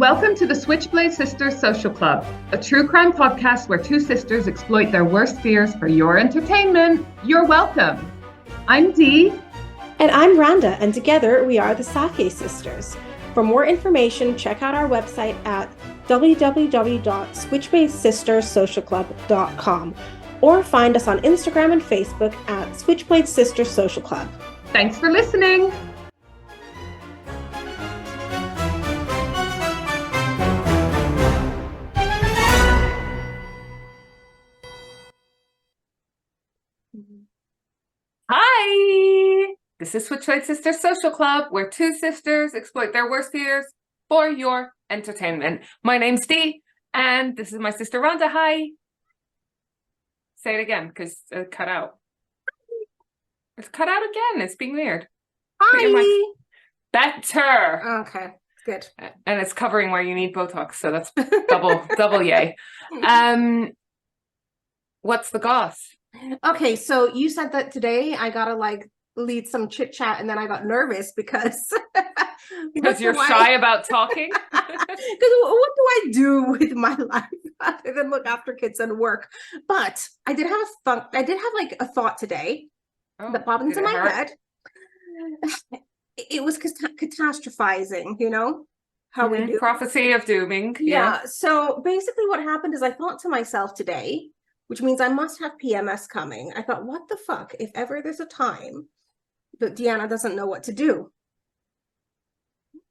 Welcome to the Switchblade Sisters Social Club, a true crime podcast where two sisters exploit their worst fears for your entertainment. You're welcome. I'm Dee. And I'm Rhonda, and together we are the Sake Sisters. For more information, check out our website at www.switchbladesistersocialclub.com or find us on Instagram and Facebook at Switchblade Sisters Social Club. Thanks for listening. Hi! This is Switchblade Sisters Social Club, where two sisters exploit their worst fears for your entertainment. My name's Dee, and this is my sister Rhonda. Hi! Say it again, because it cut out. It's cut out again. It's being weird. Hi! Better! Okay, good. And it's covering where you need Botox, so that's double yay. What's the goss? Okay, so you said that today I gotta lead some chit chat, and then I got nervous because you're shy about talking. Because what do I do with my life other than look after kids and work? But I did have a thought. A thought today that popped into my head. It was catastrophizing, you know how we do. Prophecy of dooming. Yeah. So basically, what happened is I thought to myself today, which means I must have PMS coming. I thought, what the fuck, if ever there's a time that Deanna doesn't know what to do,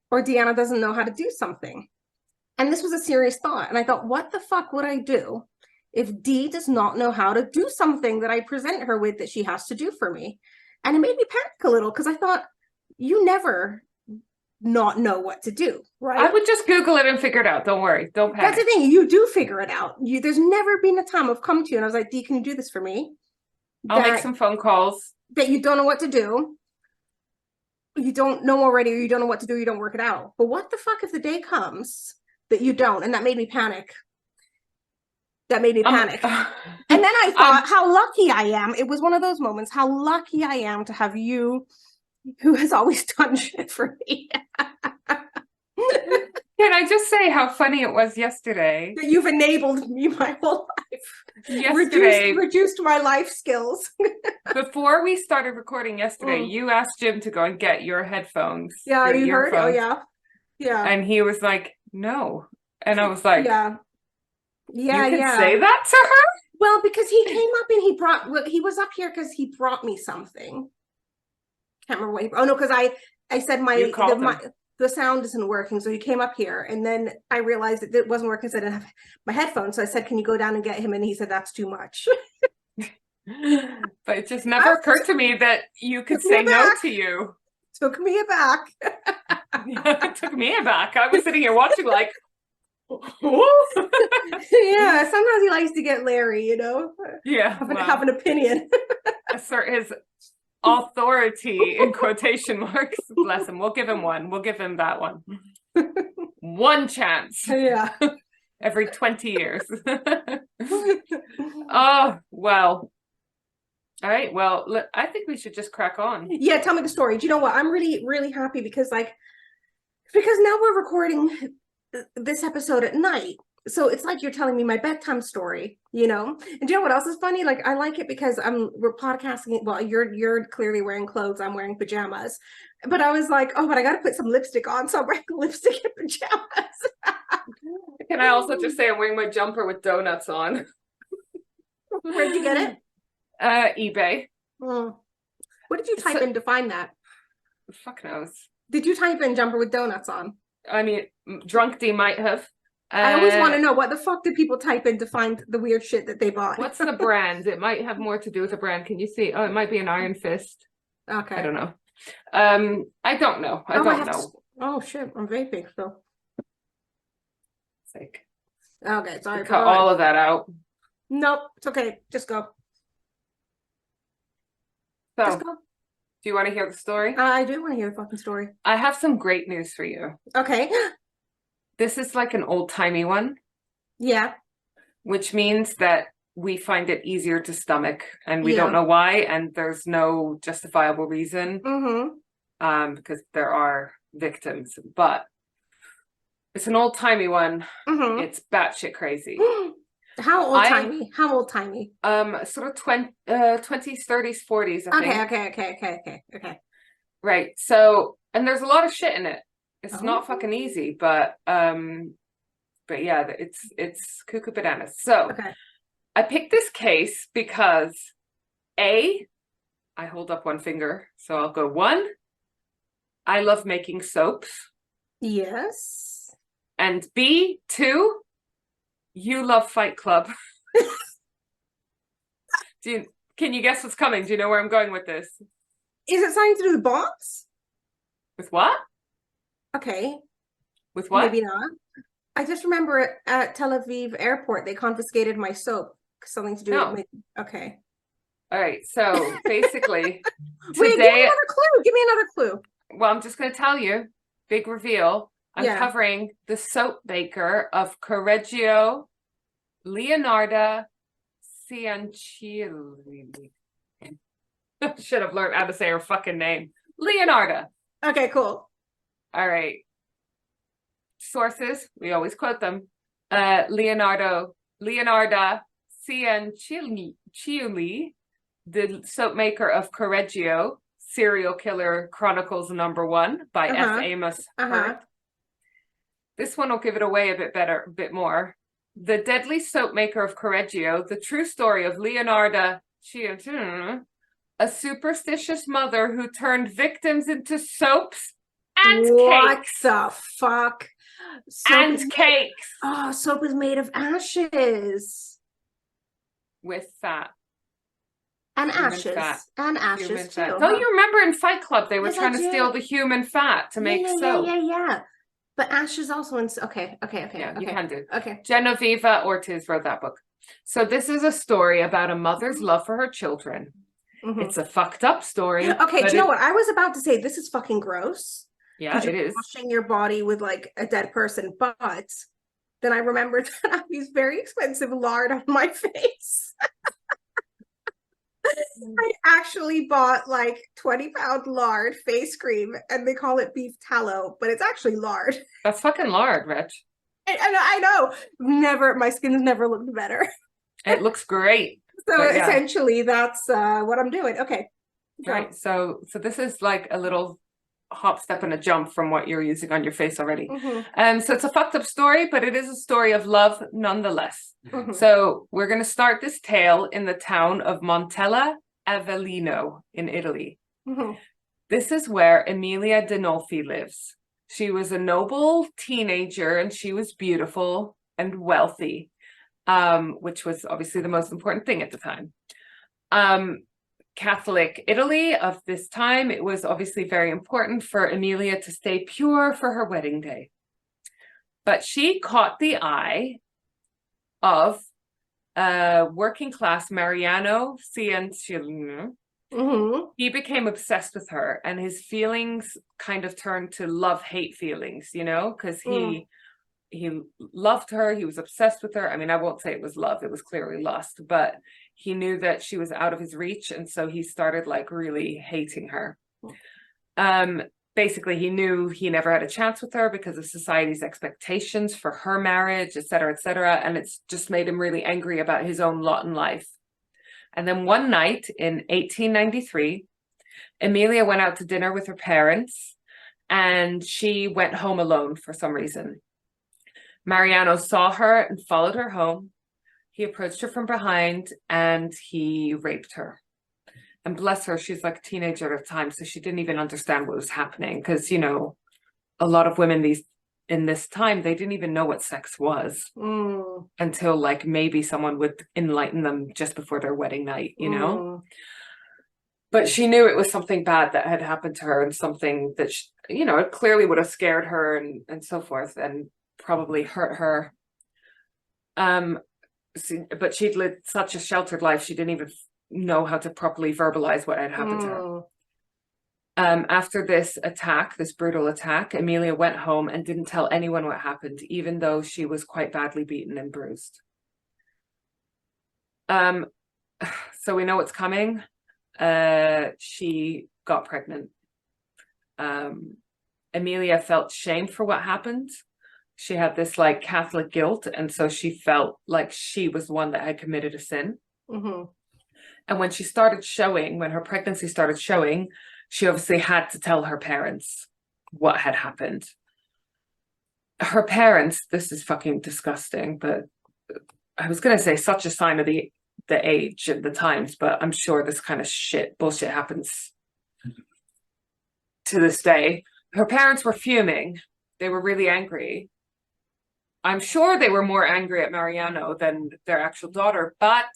or Deanna doesn't know how to do something. And this was a serious thought. And I thought, what the fuck would I do if Dee does not know how to do something that I present her with that she has to do for me? And it made me panic a little because I thought, you never not know what to do, right? I would just Google it and figure it out. Don't worry. Don't panic. That's the thing. You do figure it out. There's never been a time I've come to you and I was like, Dee, can you do this for me? I'll make some phone calls. That you don't know what to do. You don't know already, or you don't know what to do. You don't work it out. But what the fuck if the day comes that you don't? And that made me panic. And then I thought, how lucky I am. It was one of those moments, how lucky I am to have you, who has always done shit for me. Can I just say how funny it was yesterday? That you've enabled me my whole life. Yesterday. Reduced my life skills. Before we started recording yesterday, you asked Jim to go and get your headphones. Yeah, you heard? Oh, yeah. Yeah. And he was like, no. And I was like, yeah. Yeah, you can say that to her? Well, because he came up and he was up here because he brought me something. Can't remember what no, because I said the sound isn't working, so he came up here, and then I realized that it wasn't working, so I didn't have my headphones, so I said, can you go down and get him? And he said, that's too much. But it just never occurred to me that you could say no to you. Took me aback. It took me aback. I was sitting here watching like, yeah, sometimes he likes to get Larry, you know? Yeah. Have an opinion. Assert his authority in quotation marks. Bless him. We'll give him one. We'll give him that one. One chance. Yeah. Every 20 years. Oh, well. All right. Well, I think we should just crack on. Yeah, tell me the story. Do you know what? I'm really, really happy because now we're recording this episode at night. So it's like you're telling me my bedtime story, you know? And do you know what else is funny? Like, I like it because we're podcasting. Well, you're clearly wearing clothes. I'm wearing pajamas. But I was like, oh, but I got to put some lipstick on. So I'm wearing lipstick and pajamas. Can I also just say I'm wearing my jumper with donuts on? Where'd you get it? eBay. What did you type in to find that? Fuck knows. Did you type in jumper with donuts on? I mean, Drunk D might have. I always want to know, what the fuck did people type in to find the weird shit that they bought? What's the brand? It might have more to do with the brand. Can you see? Oh, it might be an Iron Fist. Okay. I don't know. I don't know. I don't know. Oh, shit. I'm vaping, so. Sake. Okay, sorry. Cut all of that out. Nope. It's okay. Just go. So, Just go. Do you want to hear the story? I do want to hear the fucking story. I have some great news for you. Okay. This is like an old-timey one. Yeah. Which means that we find it easier to stomach, and we don't know why, and there's no justifiable reason. Because there are victims. But It's an old-timey one. Mm-hmm. It's batshit crazy. How old-timey? How old-timey? Sort of 20s, 30s, 40s, I think. Okay. Right. So, and there's a lot of shit in it. It's not Oh. fucking easy, but yeah, it's cuckoo bananas. So Okay. I picked this case because A, I hold up one finger, so I'll go one. I love making soaps. Yes. And B, two, you love Fight Club. Can you guess what's coming? Do you know where I'm going with this? Is it something to do with bombs? With what? Okay. With what? Maybe not. I just remember at Tel Aviv airport, they confiscated my soap. Something to do No. with okay. All right. So basically, Wait, give me today, another clue. Give me another clue. well, I'm just going to tell you, big reveal. I'm Yeah. covering the Soap-Maker of Correggio, Leonarda Cianciulli. Should have learned how to say her fucking name. Leonarda. Okay, cool. All right. Sources, we always quote them. Leonarda Cianciulli, the Soap-Maker of Correggio, Serial Killer Chronicles #1 by F. Amos Hurt. This one will give it away a bit more. The Deadly Soap-Maker of Correggio, the true story of Leonarda Cianciulli, a superstitious mother who turned victims into soaps and What cakes. the fuck? And cakes. Oh, soap is made of ashes. With fat. And Human ashes. fat. And ashes Human too. fat. Don't you remember in Fight Club they were Yes, I trying to steal do. the human fat to make soap? Yeah. But ashes also in okay. Yeah, you can do. Okay. Genevieve Ortiz wrote that book. So this is a story about a mother's love for her children. It's a fucked up story. Okay, do you know what? I was about to say this is fucking gross. Yeah, it is. Washing your body with like a dead person, but then I remembered that I use very expensive lard on my face. I actually bought like 20-pound lard face cream and they call it beef tallow, but it's actually lard. That's fucking lard, Rich. I know. My skin's never looked better. It looks great. So essentially that's what I'm doing. Okay. Right. So this is like a little hop, step, and a jump from what you're using on your face already. So it's a fucked up story, but it is a story of love nonetheless. So we're going to start this tale in the town of Montella Avellino in Italy. This is where Emilia Dinolfi lives. She was a noble teenager and she was beautiful and wealthy, which was obviously the most important thing at the time. Catholic Italy of this time, it was obviously very important for Emilia to stay pure for her wedding day. But she caught the eye of working class Mariano Cianciulli. He became obsessed with her and his feelings kind of turned to love-hate feelings, you know, because he loved her, he was obsessed with her. I mean, I won't say it was love, it was clearly lust, but he knew that she was out of his reach, and so he started like really hating her. Basically, he knew he never had a chance with her because of society's expectations for her marriage, etc., and it's just made him really angry about his own lot in life. And then one night in 1893, Emilia went out to dinner with her parents, and she went home alone for some reason. Mariano saw her and followed her home. He approached her from behind and he raped her. And bless her, she's like a teenager at the time, so she didn't even understand what was happening. Because, you know, a lot of women in this time, they didn't even know what sex was until like maybe someone would enlighten them just before their wedding night, you know? But she knew it was something bad that had happened to her, and something that, you know, it clearly would have scared her and so forth, and probably hurt her. But she'd lived such a sheltered life, she didn't even know how to properly verbalize what had happened to her. After this attack, this brutal attack, Emilia went home and didn't tell anyone what happened, even though she was quite badly beaten and bruised. So we know what's coming. She got pregnant. Emilia felt shame for what happened. She had this like Catholic guilt, and so she felt like she was the one that had committed a sin. Mm-hmm. And when she started showing, when her pregnancy started showing, she obviously had to tell her parents what had happened. Her parents, this is fucking disgusting, but I was going to say such a sign of the age and the times, but I'm sure this kind of bullshit happens to this day. Her parents were fuming. They were really angry. I'm sure they were more angry at Mariano than their actual daughter, but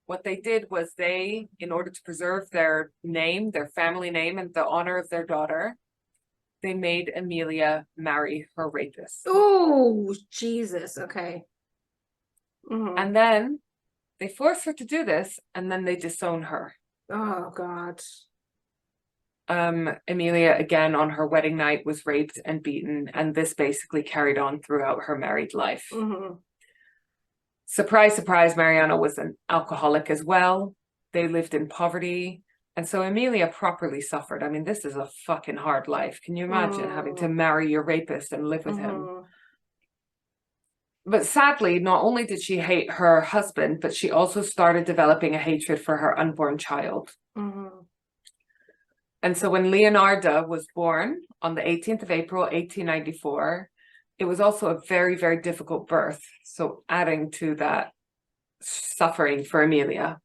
what they did was they, in order to preserve their name, their family name, and the honor of their daughter, they made Emilia marry her rapist. Oh, Jesus. Okay. Mm-hmm. And then they forced her to do this, and then they disown her. Oh, God. Emilia, again, on her wedding night, was raped and beaten, and this basically carried on throughout her married life. Mm-hmm. Surprise, surprise, Mariano was an alcoholic as well. They lived in poverty. And so Emilia properly suffered. I mean, this is a fucking hard life. Can you imagine having to marry your rapist and live with him? But sadly, not only did she hate her husband, but she also started developing a hatred for her unborn child. Mm-hmm. And so when Leonarda was born on the 18th of April, 1894, it was also a very, very difficult birth. So adding to that suffering for Emilia.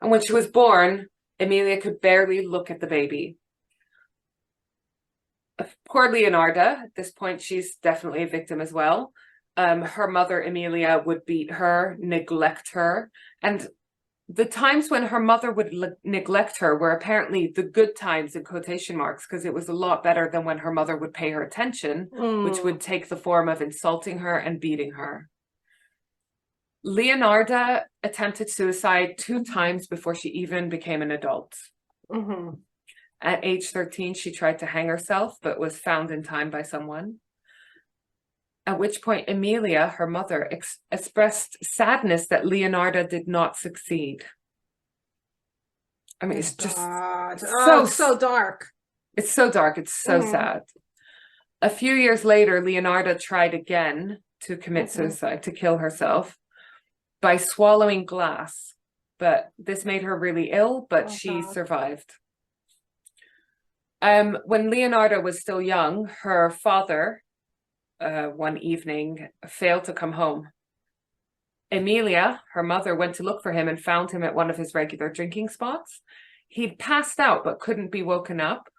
And when she was born, Emilia could barely look at the baby. Poor Leonarda, at this point, she's definitely a victim as well. Her mother, Emilia, would beat her, neglect her. And the times when her mother would neglect her were apparently the good times in quotation marks, because it was a lot better than when her mother would pay her attention, which would take the form of insulting her and beating her. Leonarda attempted suicide 2 times before she even became an adult. Mm-hmm. At age 13, she tried to hang herself, but was found in time by someone. At which point, Emilia, her mother, expressed sadness that Leonarda did not succeed. I mean, it's just so dark. It's so dark. It's so sad. A few years later, Leonarda tried again to commit suicide, to kill herself by swallowing glass. But this made her really ill, but she survived. When Leonarda was still young, her father, one evening, failed to come home. Emilia, her mother, went to look for him and found him at one of his regular drinking spots. He'd passed out but couldn't be woken up.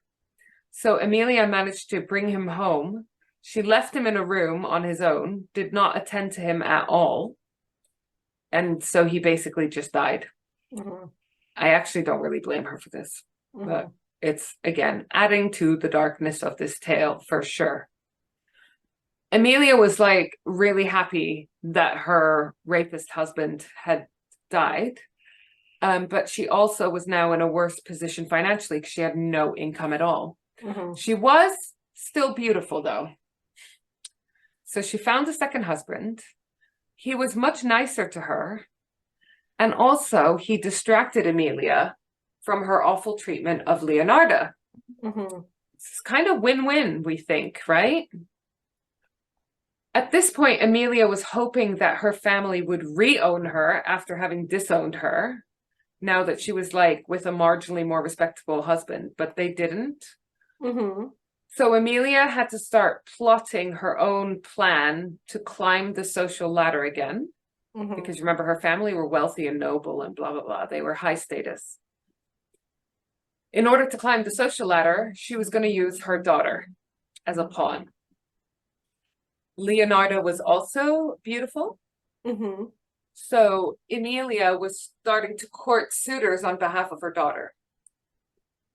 So Emilia managed to bring him home. She left him in a room on his own, did not attend to him at all. And so he basically just died. I actually don't really blame her for this. But it's, again, adding to the darkness of this tale for sure. Emilia was like really happy that her rapist husband had died. But she also was now in a worse position financially because she had no income at all. She was still beautiful though. So she found a second husband. He was much nicer to her. And also he distracted Emilia from her awful treatment of Leonarda. It's kind of win-win, we think, right? At this point, Emilia was hoping that her family would re-own her after having disowned her, now that she was like with a marginally more respectable husband, but they didn't. So Emilia had to start plotting her own plan to climb the social ladder again, because remember, her family were wealthy and noble and blah, blah, blah. They were high status. In order to climb the social ladder, she was going to use her daughter as a pawn. Leonarda was also beautiful. So Emilia was starting to court suitors on behalf of her daughter.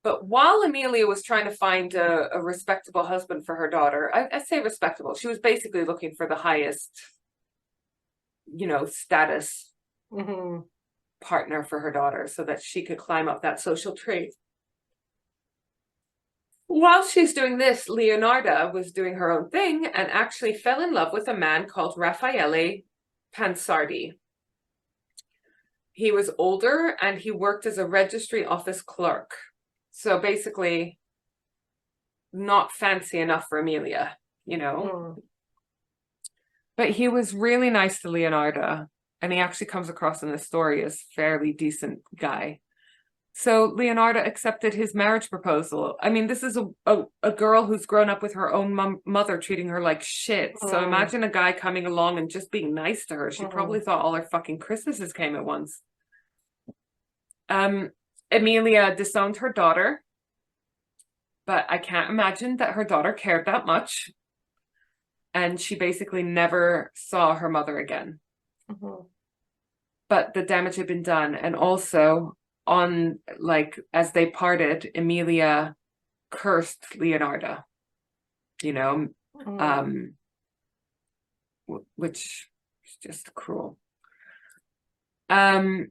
But while Emilia was trying to find a respectable husband for her daughter, I say respectable, she was basically looking for the highest, status partner for her daughter so that she could climb up that social tree. While she's doing this, Leonarda was doing her own thing and actually fell in love with a man called Raffaele Pansardi. He was older and he worked as a registry office clerk. So basically not fancy enough for Emilia, But he was really nice to Leonarda, and he actually comes across in the story as fairly decent guy. So Leonarda accepted his marriage proposal. I mean, this is a girl who's grown up with her own mother treating her like shit. So imagine a guy coming along and just being nice to her. She probably thought all her fucking Christmases came at once. Emilia disowned her daughter, but I can't imagine that her daughter cared that much. And she basically never saw her mother again. But the damage had been done. And also, on like as they parted, Emilia cursed Leonarda, you know, which is just cruel. Leonarda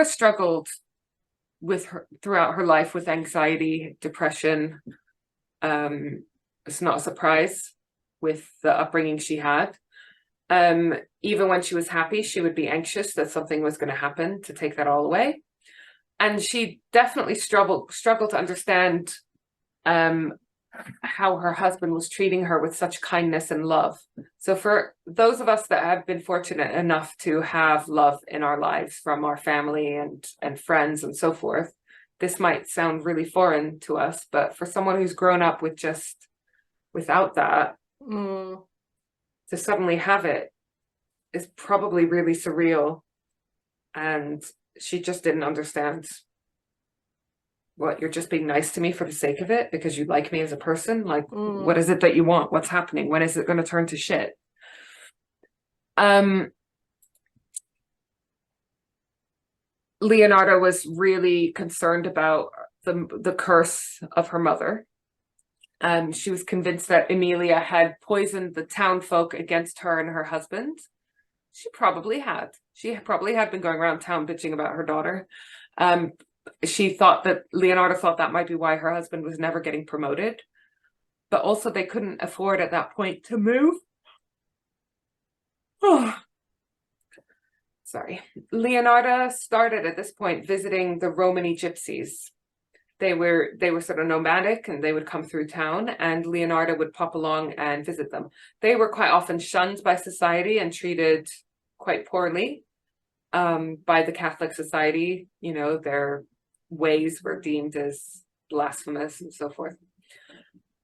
struggled with her throughout her life with anxiety, depression. It's not a surprise with the upbringing she had. Even when she was happy, she would be anxious that something was going to happen to take that all away. And she definitely struggled to understand how her husband was treating her with such kindness and love. So for those of us that have been fortunate enough to have love in our lives from our family and friends and so forth, this might sound really foreign to us, but for someone who's grown up with just without that, to suddenly have it is probably really surreal. And she just didn't understand. What, you're just being nice to me for the sake of it because you like me as a person? Like, what is it that you want? What's happening? When is it going to turn to shit? Leonarda was really concerned about the curse of her mother. She was convinced that Emilia had poisoned the town folk against her and her husband. She probably had. She probably had been going around town bitching about her daughter. She thought that Leonarda thought that might be why her husband was never getting promoted. But also they couldn't afford at that point to move. Oh. Sorry. Leonarda started at this point visiting the Romany gypsies. They were sort of nomadic and they would come through town, and Leonarda would pop along and visit them. They were quite often shunned by society and treated quite poorly by the Catholic society. You know, their ways were deemed as blasphemous and so forth.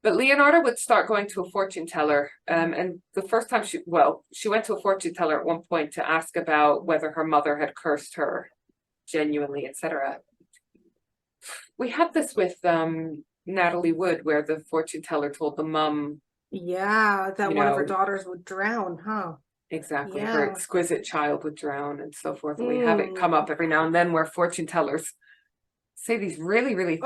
But Leonarda would start going to a fortune teller. And the first time she went to a fortune teller at one point to ask about whether her mother had cursed her genuinely, etc. We had this with Natalie Wood, where the fortune teller told the mum, that one of her daughters would drown, huh? Exactly. Her exquisite child would drown and so forth. And we have it come up every now and then where fortune tellers say these really, really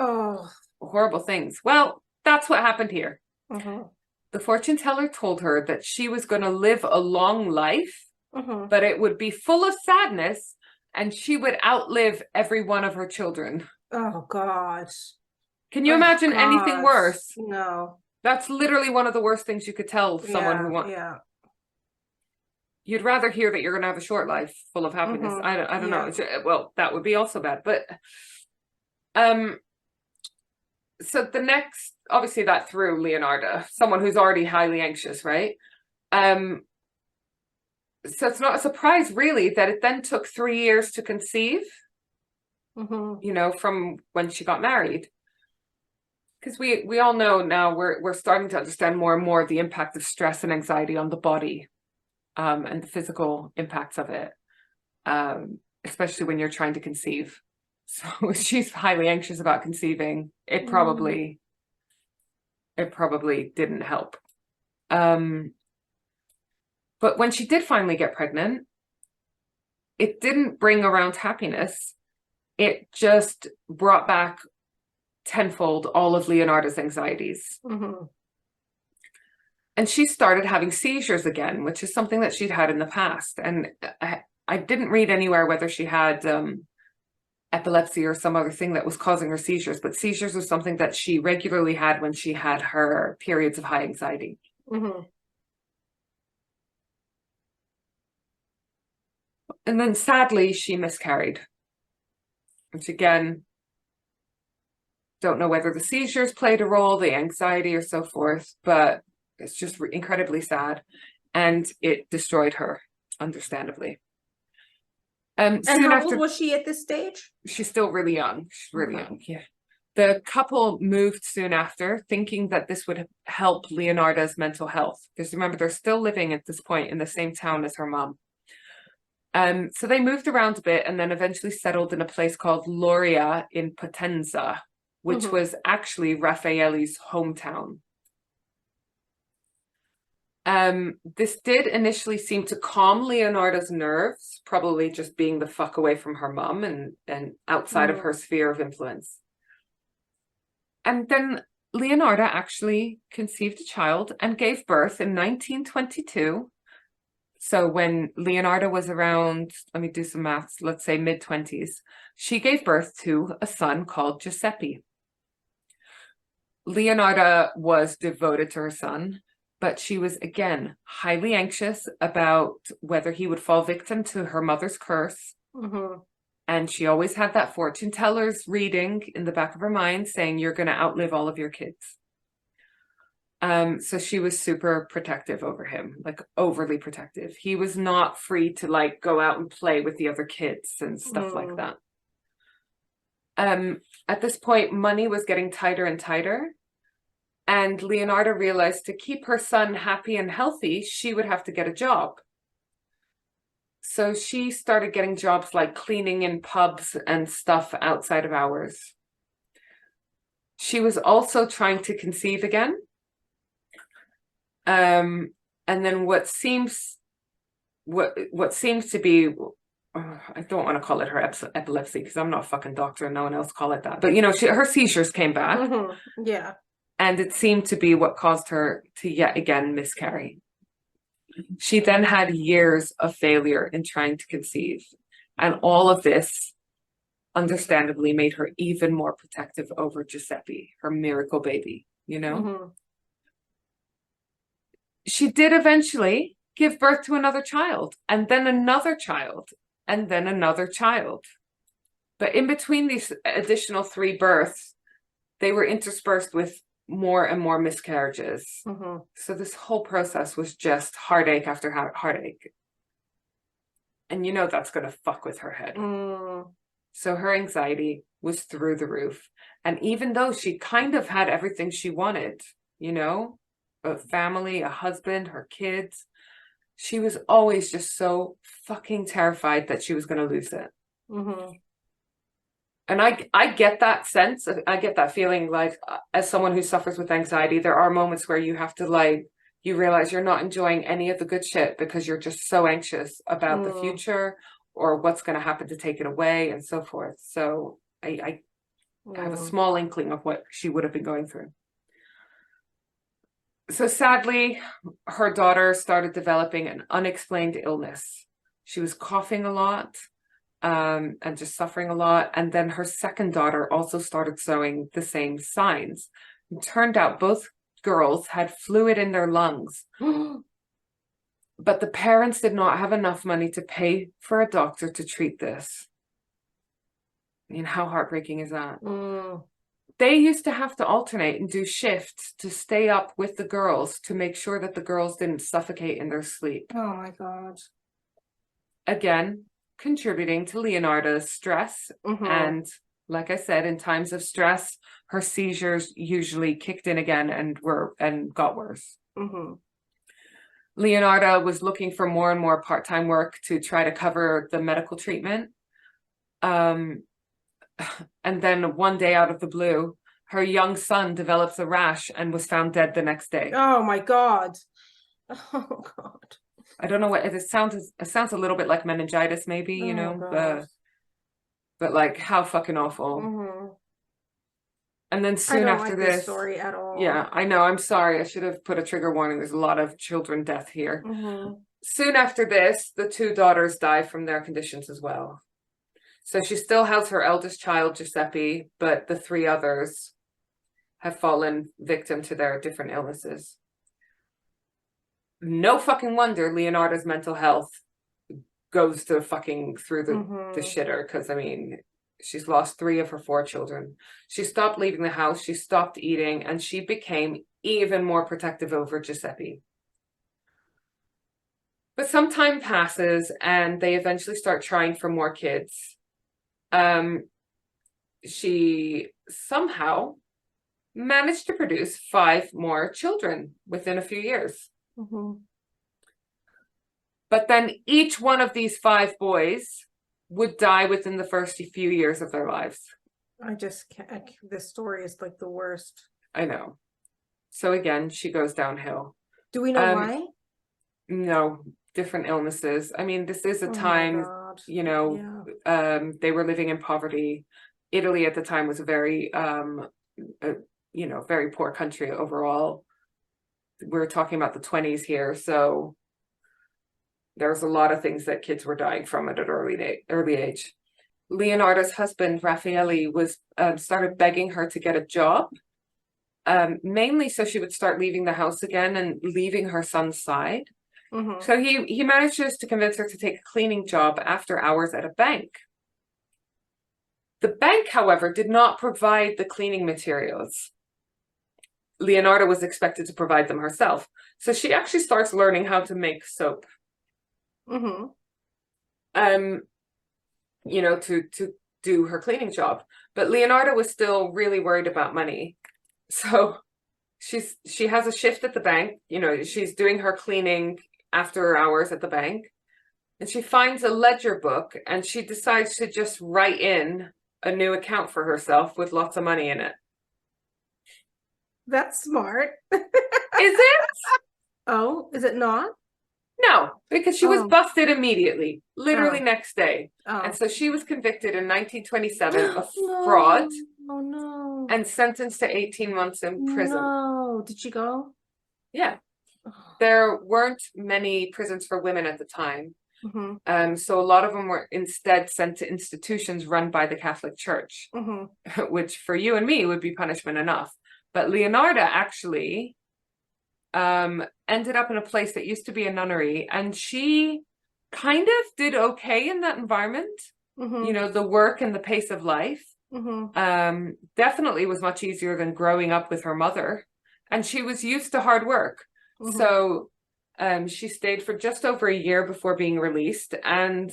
horrible things. Well, that's what happened here. The fortune teller told her that she was going to live a long life, but it would be full of sadness and she would outlive every one of her children. Oh, God. Can you imagine anything worse? No. That's literally one of the worst things you could tell someone who wants. Yeah. You'd rather hear that you're going to have a short life full of happiness. I don't know. Well, that would be also bad. But so the next, obviously that threw Leonarda, someone who's already highly anxious, right? So it's not a surprise really that it then took 3 years to conceive. You know, from when she got married, because we all know now we're starting to understand more and more the impact of stress and anxiety on the body, and the physical impacts of it, especially when you're trying to conceive. So she's highly anxious about conceiving. It probably didn't help. But when she did finally get pregnant, it didn't bring around happiness. It just brought back tenfold all of Leonarda's anxieties. And she started having seizures again, which is something that she'd had in the past. And I didn't read anywhere whether she had epilepsy or some other thing that was causing her seizures, but seizures was something that she regularly had when she had her periods of high anxiety. And then sadly, she miscarried. Which again, don't know whether the seizures played a role, the anxiety or so forth, but It's just incredibly sad. And it destroyed her, understandably. And Soon how after, old was she at this stage? she's still really young. She's really Okay. young, yeah. The couple moved soon after, thinking that this would help Leonarda's mental health. Because remember, they're still living at this point in the same town as her mom. So they moved around a bit and then eventually settled in a place called Loria in Potenza, which was actually Raffaelli's hometown. This did initially seem to calm Leonarda's nerves, probably just being the fuck away from her mum and outside of her sphere of influence. And then Leonarda actually conceived a child and gave birth in 1922. So when Leonarda was around, let me do some maths, let's say mid-20s, she gave birth to a son called Giuseppe. Leonarda was devoted to her son, but she was, again, highly anxious about whether he would fall victim to her mother's curse. And she always had that fortune teller's reading in the back of her mind saying, you're going to outlive all of your kids. So she was super protective over him, like overly protective. He was not free to like go out and play with the other kids and stuff like that. At this point, money was getting tighter and tighter. And Leonarda realized to keep her son happy and healthy, she would have to get a job. So she started getting jobs like cleaning in pubs and stuff outside of hours. She was also trying to conceive again. And then what seems to be, I don't want to call it her epilepsy because I'm not a fucking doctor and no one else call it that. But, you know, her seizures came back. Yeah. And it seemed to be what caused her to yet again miscarry. She then had years of failure in trying to conceive. And all of this, understandably, made her even more protective over Giuseppe, her miracle baby, you know? She did eventually give birth to another child, and then another child, and then another child. But in between these additional 3 births, they were interspersed with more and more miscarriages. So this whole process was just heartache after heartache. And you know that's going to fuck with her head. So her anxiety was through the roof. And even though she kind of had everything she wanted, you know, a family, a husband, her kids, she was always just so fucking terrified that she was going to lose it. And I get that sense. I get that feeling, like, as someone who suffers with anxiety, there are moments where you have to, like, you realize you're not enjoying any of the good shit because you're just so anxious about the future or what's going to happen to take it away and so forth. So I have a small inkling of what she would have been going through. So sadly, her daughter started developing an unexplained illness. She was coughing a lot. And just suffering a lot. And then her second daughter also started showing the same signs. It turned out both girls had fluid in their lungs. But the parents did not have enough money to pay for a doctor to treat this. I mean, how heartbreaking is that? They used to have to alternate and do shifts to stay up with the girls to make sure that the girls didn't suffocate in their sleep. Oh my God. Again, contributing to Leonarda's stress. And like I said, in times of stress, her seizures usually kicked in again and got worse. Leonarda was looking for more and more part-time work to try to cover the medical treatment. And then one day out of the blue, her young son develops a rash and was found dead the next day. Oh my God. Oh God. I don't know what it sounds. It sounds a little bit like meningitis, maybe, you know, but like how fucking awful. And then soon after this story at all. Yeah, I know. I'm sorry. I should have put a trigger warning. There's a lot of children death here. Soon after this, the 2 daughters die from their conditions as well. So she still has her eldest child, Giuseppe, but the 3 others have fallen victim to their different illnesses. No fucking wonder Leonarda's mental health goes to fucking through the shitter, because I mean, she's lost 3 of her 4 children. She stopped leaving the house, she stopped eating, and she became even more protective over Giuseppe. But some time passes and they eventually start trying for more kids. She somehow managed to produce 5 more children within a few years. Mm-hmm. But then each one of these 5 boys would die within the first few years of their lives. I just can't. This story is like the worst. I know. So again, she goes downhill. Do we know why? No, different illnesses. I mean, this is a Oh my time, God. you know, they were living in poverty. Italy at the time was a very, you know, very poor country overall. We're talking about the 20s here, so there's a lot of things that kids were dying from at an early age. Leonarda's husband, Raffaele, was started begging her to get a job, mainly so she would start leaving the house again and leaving her son's side. Mm-hmm. So he manages to convince her to take a cleaning job after hours at a bank. The bank, however, did not provide the cleaning materials. Leonarda was expected to provide them herself. So she actually starts learning how to make soap. Mm-hmm. You know, to do her cleaning job. But Leonarda was still really worried about money. So she has a shift at the bank, you know, she's doing her cleaning after hours at the bank. And she finds a ledger book and she decides to just write in a new account for herself with lots of money in it. That's smart. Is it? Oh, is it not? No, because she was Oh. busted immediately, literally Oh. next day. Oh. And so she was convicted in 1927 of No. fraud Oh no. and sentenced to 18 months in prison. No. Did she go? Yeah. Oh. There weren't many prisons for women at the time. Mm-hmm. So a lot of them were instead sent to institutions run by the Catholic Church, Mm-hmm. which for you and me would be punishment enough. But Leonarda actually ended up in a place that used to be a nunnery, and she kind of did okay in that environment. Mm-hmm. You know, the work and the pace of life definitely was much easier than growing up with her mother, and she was used to hard work. Mm-hmm. So she stayed for just over a year before being released, and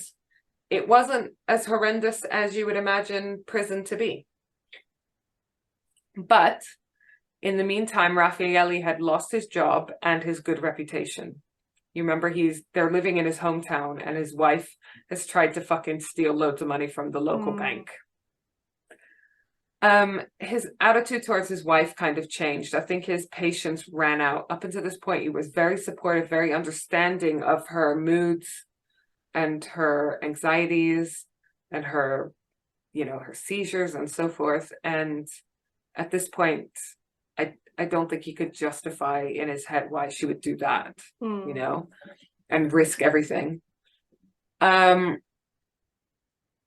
it wasn't as horrendous as you would imagine prison to be. But in the meantime, Raffaele had lost his job and his good reputation. You remember they're living in his hometown and his wife has tried to fucking steal loads of money from the local bank. His attitude towards his wife kind of changed. I think his patience ran out. Up until this point, he was very supportive, very understanding of her moods and her anxieties and her, you know, her seizures and so forth. And at this point, I don't think he could justify in his head why she would do that, you know, and risk everything.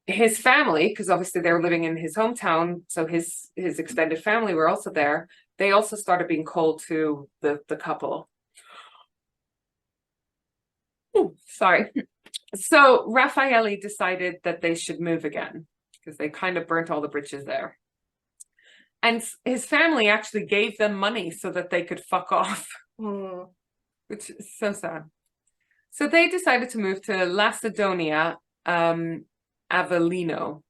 His family, because obviously they were living in his hometown, so his extended family were also there. They also started being cold to the couple. Ooh, sorry. So Raffaele decided that they should move again because they kind of burnt all the bridges there. And his family actually gave them money so that they could fuck off, which is so sad. So they decided to move to Lacedonia, Avellino,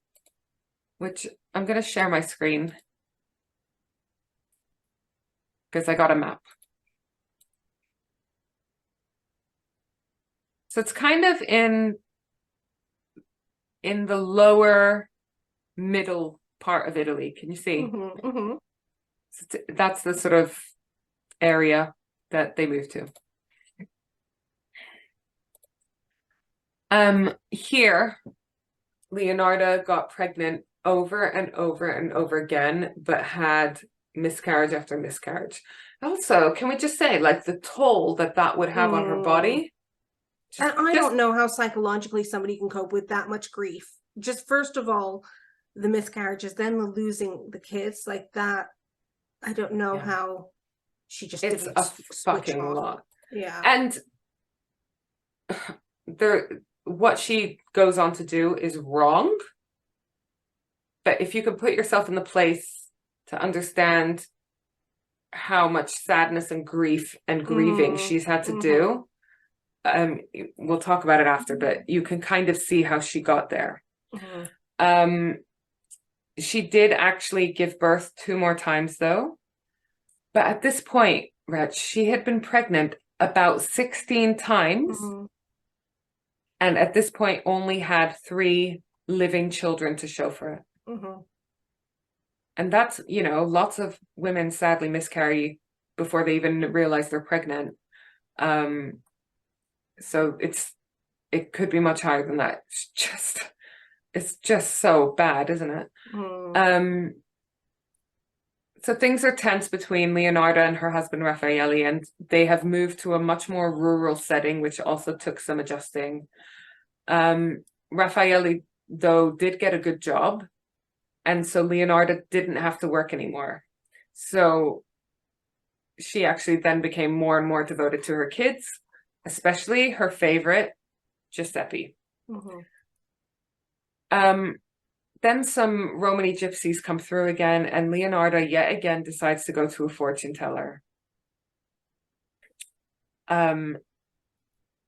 which I'm going to share my screen because I got a map. So it's kind of in the lower middle part of Italy. Can you see? So that's the sort of area that they moved to. Here, Leonarda got pregnant over and over and over again, but had miscarriage after miscarriage. Also, can we just say, like, the toll that would have on her body? And I don't know how psychologically somebody can cope with that much grief. Just first of all, the miscarriages, then the losing the kids, like that. I don't know how she just it's didn't a switch fucking off. lot. Yeah. And what she goes on to do is wrong. But if you could put yourself in the place to understand how much sadness and grief and grieving she's had to do. We'll talk about it after, but you can kind of see how she got there. She did actually give birth 2 more times though. But at this point, Reg, she had been pregnant about 16 times. And at this point only had 3 living children to show for it. And that's, you know, lots of women sadly miscarry before they even realize they're pregnant. So it could be much higher than that. It's just so bad, isn't it? So things are tense between Leonarda and her husband Raffaele, and they have moved to a much more rural setting, which also took some adjusting. Raffaele, though, did get a good job, and so Leonarda didn't have to work anymore. So she actually then became more and more devoted to her kids, especially her favorite, Giuseppe. Then some Romany gypsies come through again, and Leonarda yet again decides to go to a fortune teller.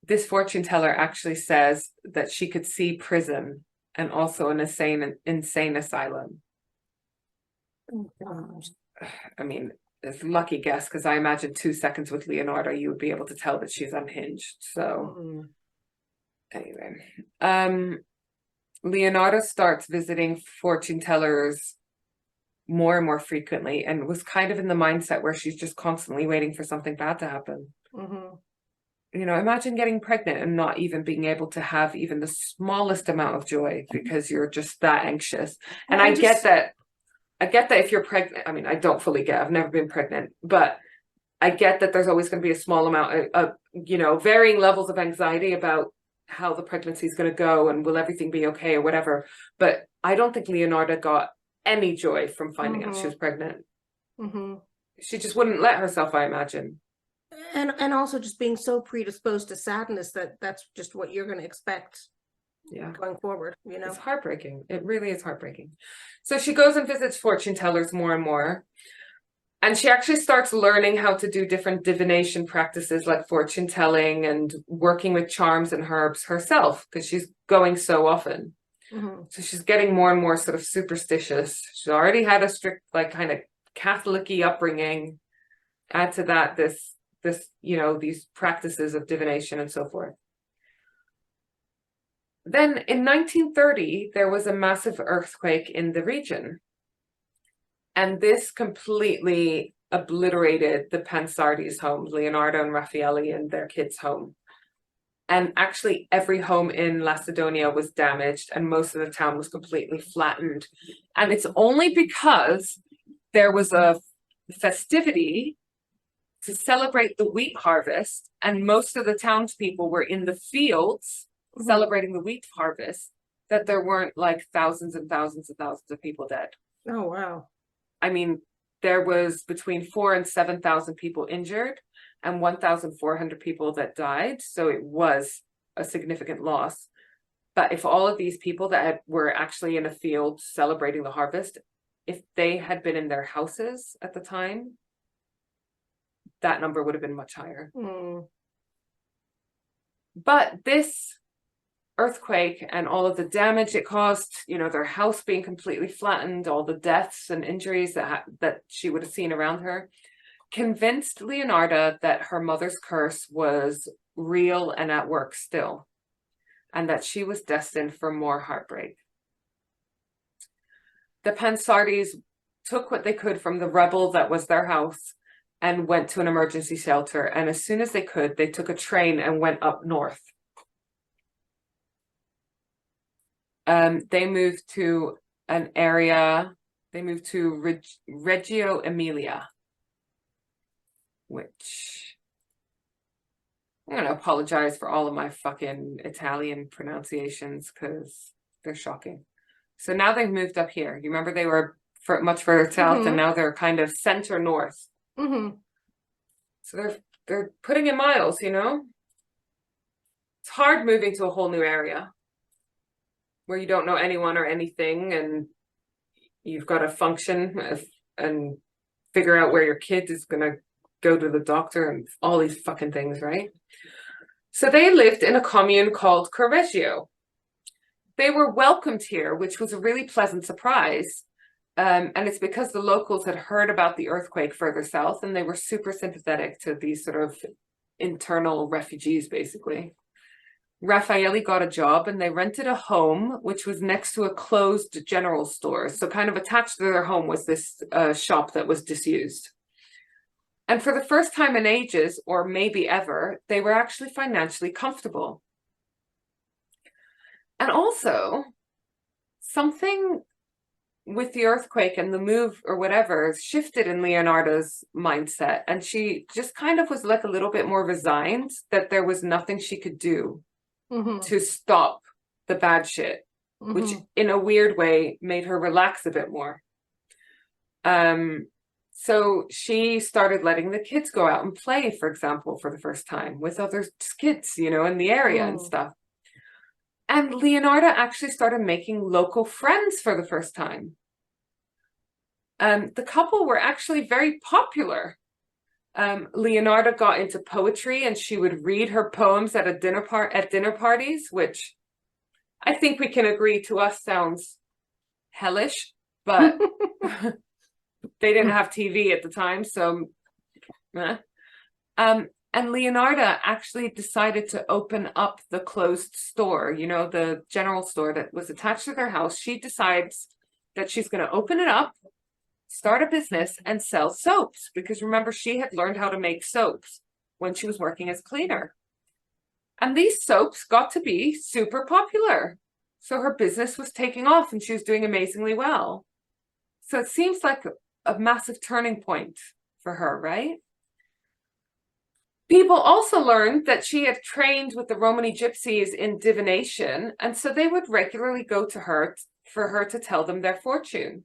This fortune teller actually says that she could see prison and also an insane asylum. Oh, God. I mean, it's a lucky guess, because I imagine 2 seconds with Leonarda, you would be able to tell that she's unhinged. So anyway, Leonarda starts visiting fortune tellers more and more frequently, and was kind of in the mindset where she's just constantly waiting for something bad to happen. You know, imagine getting pregnant and not even being able to have even the smallest amount of joy because you're just that anxious. And I get that if you're pregnant, I mean, I don't fully get, I've never been pregnant, but I get that there's always going to be a small amount of, you know, varying levels of anxiety about how the pregnancy is going to go and will everything be okay or whatever. But I don't think Leonarda got any joy from finding out she was pregnant. She just wouldn't let herself, I imagine. And also just being so predisposed to sadness that that's just what you're going to expect going forward, you know. It's heartbreaking. It really is heartbreaking. So she goes and visits fortune tellers more and more. And she actually starts learning how to do different divination practices like fortune telling and working with charms and herbs herself, because she's going so often. So she's getting more and more sort of superstitious. She's already had a strict, like, kind of Catholic-y upbringing. Add to that this, you know, these practices of divination and so forth. Then in 1930, there was a massive earthquake in the region. And this completely obliterated the Pansardi's homes, Leonardo and Raffaele and their kids' home. And actually every home in Lacedonia was damaged, and most of the town was completely flattened. And it's only because there was a festivity to celebrate the wheat harvest, and most of the townspeople were in the fields celebrating the wheat harvest, that there weren't like thousands and thousands and thousands of people dead. Oh, wow. I mean, there was between 4,000 and 7,000 people injured and 1,400 people that died. So it was a significant loss. But if all of these people that were actually in a field celebrating the harvest, if they had been in their houses at the time, that number would have been much higher. But this earthquake and all of the damage it caused, you know, their house being completely flattened, all the deaths and injuries that she would have seen around her, convinced Leonarda that her mother's curse was real and at work still, and that she was destined for more heartbreak. The Pansardis took what they could from the rubble that was their house and went to an emergency shelter, and as soon as they could, they took a train and went up north. They moved to an area, they moved to Reggio Emilia, which, I'm going to apologize for all of my fucking Italian pronunciations because they're shocking. So now they've moved up here. You remember they were much further south, and now they're kind of center north. So they're putting in miles, you know? It's hard moving to a whole new area where you don't know anyone or anything, and you've got to function and figure out where your kid is going to go to the doctor and all these fucking things, right? So they lived in a commune called Correggio. They were welcomed here, which was a really pleasant surprise. And it's because the locals had heard about the earthquake further south, and they were super sympathetic to these sort of internal refugees, basically. Raffaelli got a job, and they rented a home, which was next to a closed general store. So kind of attached to their home was this shop that was disused. And for the first time in ages, or maybe ever, they were actually financially comfortable. And also, something with the earthquake and the move or whatever shifted in Leonarda's mindset. And she just kind of was like a little bit more resigned that there was nothing she could do to stop the bad shit, which in a weird way made her relax a bit more. So she started letting the kids go out and play, for example, for the first time with other kids, you know, in the area and stuff. And Leonarda actually started making local friends for the first time. The couple were actually very popular. Leonarda got into poetry, and she would read her poems at dinner parties, which I think we can agree to us sounds hellish, but they didn't have TV at the time, so. And Leonarda actually decided to open up the closed store, you know, the general store that was attached to their house. She decides that she's going to open it up, start a business, and sell soaps. Because remember, she had learned how to make soaps when she was working as a cleaner. And these soaps got to be super popular. So her business was taking off, and she was doing amazingly well. So it seems like a massive turning point for her, right? People also learned that she had trained with the Romani gypsies in divination, and so they would regularly go to her for her to tell them their fortune.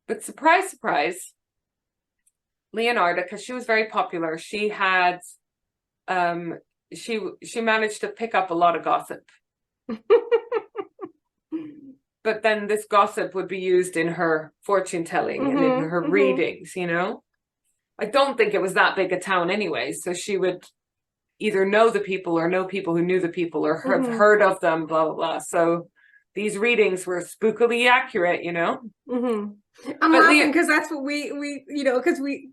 But surprise, surprise, Leonarda, because she was very popular, she had, she managed to pick up a lot of gossip. But then this gossip would be used in her fortune telling and in her readings, you know? I don't think it was that big a town anyway, so she would either know the people or know people who knew the people or have heard of them, blah, blah, blah. So these readings were spookily accurate, you know? I'm laughing because that's what we you know, because we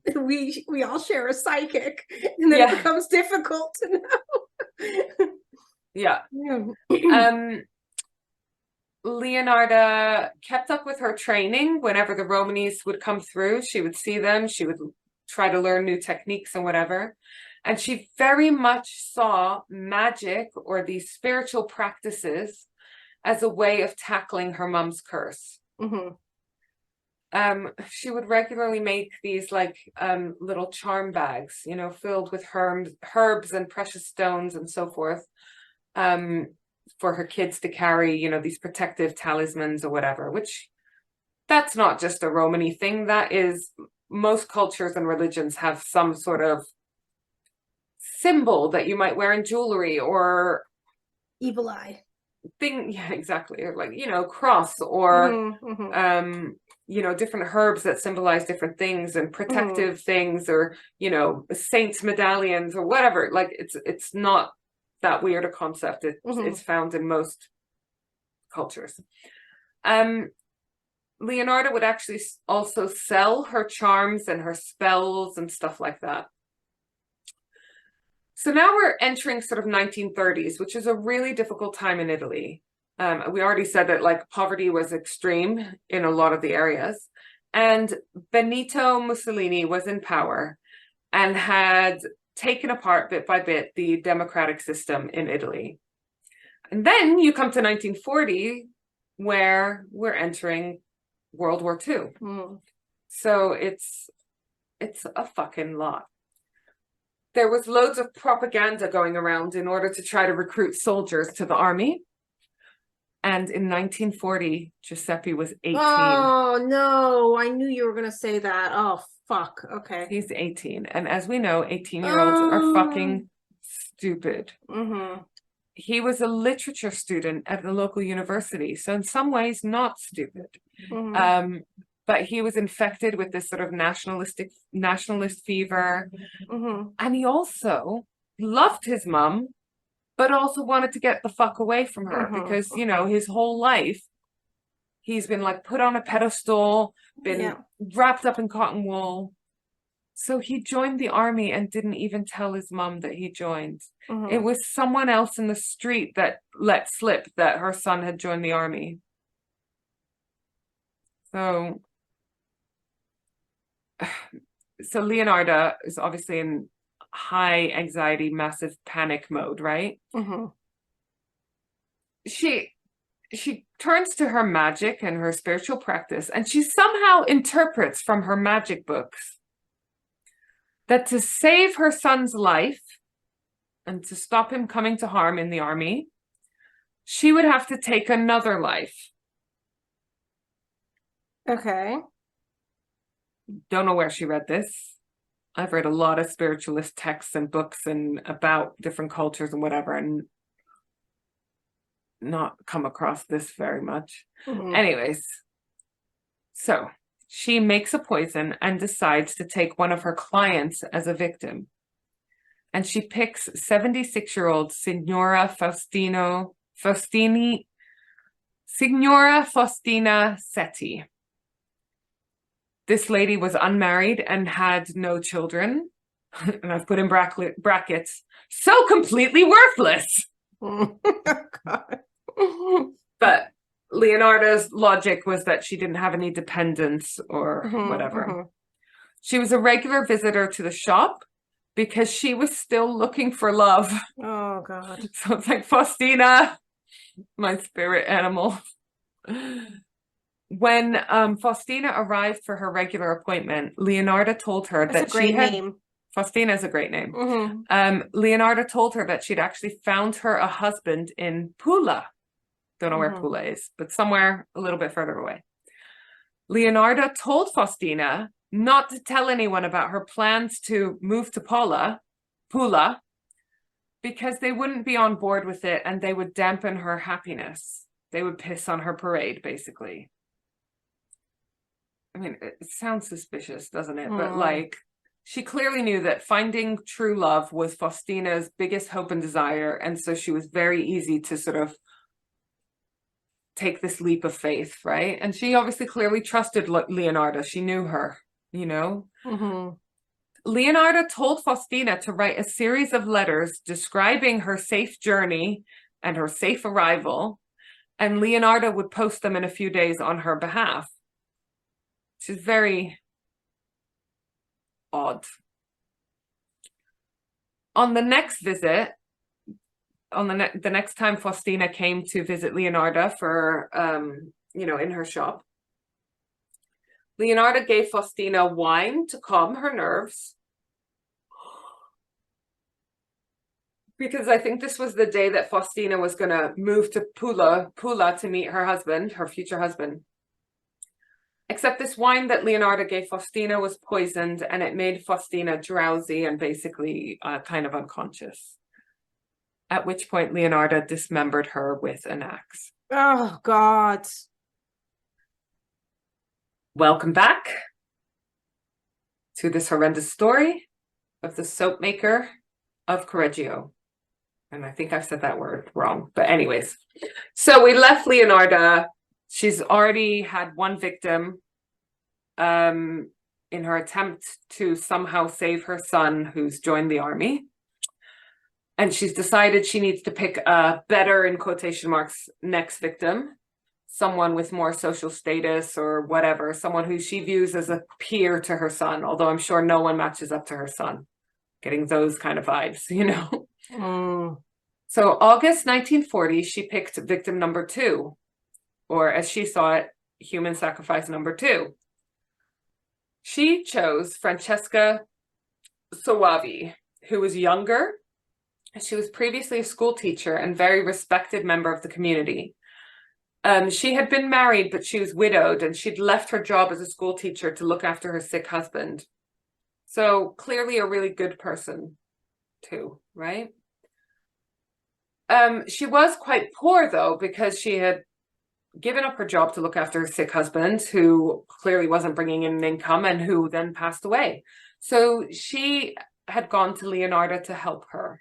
all share a psychic, and then it becomes difficult to know. Leonarda kept up with her training. Whenever the Romanis would come through, she would see them, she would try to learn new techniques and whatever. And she very much saw magic or these spiritual practices as a way of tackling her mom's curse. She would regularly make these like little charm bags, you know, filled with herbs and precious stones and so forth, for her kids to carry, you know, these protective talismans or whatever, which that's not just a Romani thing. That is, most cultures and religions have some sort of symbol that you might wear in jewelry or evil eye thing. Yeah, exactly. Or like, you know, cross or you know, different herbs that symbolize different things and protective things, or, you know, saints medallions or whatever. Like it's not that weird a concept. It's found in most cultures. Leonarda would actually also sell her charms and her spells and stuff like that. So now we're entering sort of 1930s, which is a really difficult time in Italy. We already said that like poverty was extreme in a lot of the areas, and Benito Mussolini was in power and had taken apart bit by bit the democratic system in Italy. And then you come to 1940, where we're entering World War II. So it's a fucking lot. There was loads of propaganda going around in order to try to recruit soldiers to the army. And in 1940, Giuseppe was 18. Oh, no. I knew you were going to say that. Oh, fuck. Okay. He's 18. And as we know, 18-year-olds are fucking stupid. He was a literature student at the local university, so in some ways not stupid. but he was infected with this sort of nationalist fever. And he also loved his mum, but also wanted to get the fuck away from her because, you know, his whole life, he's been like put on a pedestal, been wrapped up in cotton wool. So he joined the army and didn't even tell his mum that he joined. It was someone else in the street that let slip that her son had joined the army. So Leonarda is obviously in high anxiety, massive panic mode, right? She turns to her magic and her spiritual practice, and she somehow interprets from her magic books that to save her son's life and to stop him coming to harm in the army, she would have to take another life. Okay. Don't know where she read this. I've read a lot of spiritualist texts and books and about different cultures and whatever, and not come across this very much. Anyways, so she makes a poison and decides to take one of her clients as a victim. And she picks 76-year-old Signora Faustina Setti. This lady was unmarried and had no children. And I've put in brackets, so completely worthless. God. But Leonarda's logic was that she didn't have any dependents or whatever. She was a regular visitor to the shop because she was still looking for love. Oh, God. So it's like, Faustina, my spirit animal. When Faustina arrived for her regular appointment, Leonarda told her That's that a great she had... name. Faustina is a great name. Leonarda told her that she'd actually found her a husband in Pula. Don't know where Pula is, but somewhere a little bit further away. Leonarda told Faustina not to tell anyone about her plans to move to Pula, because they wouldn't be on board with it and they would dampen her happiness. They would piss on her parade, basically. I mean, it sounds suspicious, doesn't it? But like, she clearly knew that finding true love was Faustina's biggest hope and desire. And so she was very easy to sort of take this leap of faith, right? And she obviously clearly trusted Leonarda. She knew her, you know? Leonarda told Faustina to write a series of letters describing her safe journey and her safe arrival. And Leonarda would post them in a few days on her behalf. She's very odd. On the next visit, the next time Faustina came to visit Leonarda for, you know, in her shop, Leonarda gave Faustina wine to calm her nerves. Because I think this was the day that Faustina was going to move to Pula to meet her husband, her future husband. Except this wine that Leonarda gave Faustina was poisoned, and it made Faustina drowsy and basically kind of unconscious. At which point Leonarda dismembered her with an axe. Oh, God. Welcome back to this horrendous story of the Soap-Maker of Correggio. And I think I've said that word wrong. But anyways, so we left Leonarda. She's already had one victim in her attempt to somehow save her son who's joined the army. And she's decided she needs to pick a better, in quotation marks, next victim. Someone with more social status or whatever. Someone who she views as a peer to her son. Although I'm sure no one matches up to her son. Getting those kind of vibes, you know? So August 1940, she picked victim number 2. Or as she saw it, human sacrifice number 2. She chose Francesca Soavi, who was younger. She was previously a school teacher and very respected member of the community. She had been married, but she was widowed, and she'd left her job as a school teacher to look after her sick husband. So clearly a really good person too, right? She was quite poor though, because she had given up her job to look after her sick husband, who clearly wasn't bringing in an income and who then passed away. So she had gone to Leonarda to help her.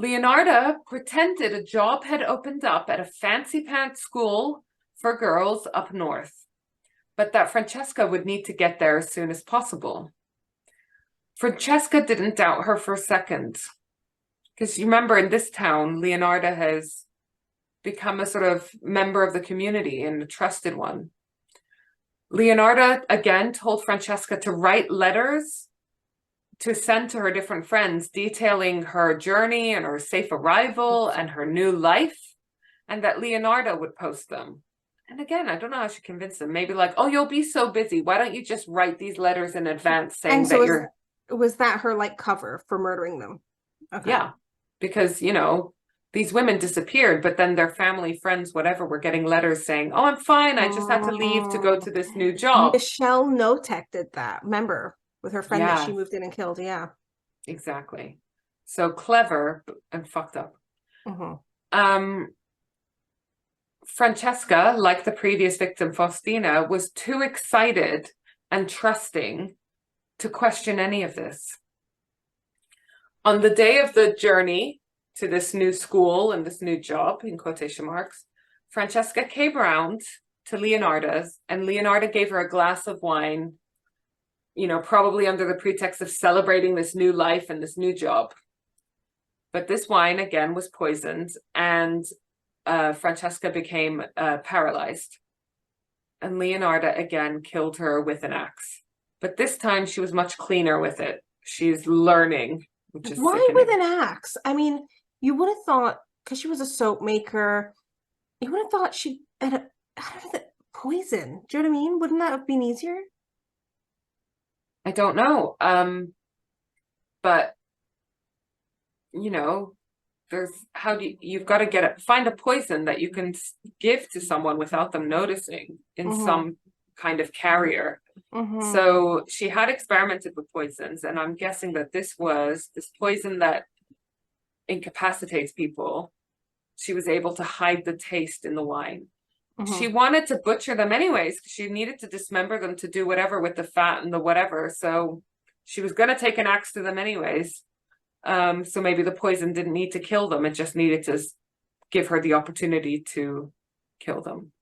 Leonarda pretended a job had opened up at a fancy pants school for girls up north, but that Francesca would need to get there as soon as possible. Francesca didn't doubt her for a second, because you remember in this town, Leonarda has become a sort of member of the community and a trusted one. Leonarda again told Francesca to write letters to send to her different friends, detailing her journey and her safe arrival and her new life, and that Leonarda would post them. And again, I don't know how she convinced them. Maybe like, oh, you'll be so busy. Why don't you just write these letters in advance saying that you're... Was that her like cover for murdering them? Okay. Yeah, because, you know, these women disappeared, but then their family, friends, whatever, were getting letters saying, oh, I'm fine. I just had to leave to go to this new job. Michelle Notek did that, remember? With her friend that she moved in and killed, yeah. Exactly. So clever and fucked up. Francesca, like the previous victim, Faustina, was too excited and trusting to question any of this. On the day of the journey to this new school and this new job, in quotation marks, Francesca came around to Leonarda's, and Leonarda gave her a glass of wine, you know, probably under the pretext of celebrating this new life and this new job. But this wine, again, was poisoned, and Francesca became paralyzed. And Leonarda, again, killed her with an axe. But this time, she was much cleaner with it. She's learning, which is Why sickening. with an axe? I mean, you would have thought, because she was a soap maker, you would have thought she'd had poison. Do you know what I mean? Wouldn't that have been easier? I don't know. But you know, you've got to find a poison that you can give to someone without them noticing in some kind of carrier. So she had experimented with poisons, and I'm guessing that this poison that incapacitates people. She was able to hide the taste in the wine. She wanted to butcher them anyways. She needed to dismember them to do whatever with the fat and the whatever. So she was going to take an axe to them anyways. So maybe the poison didn't need to kill them. It just needed to give her the opportunity to kill them.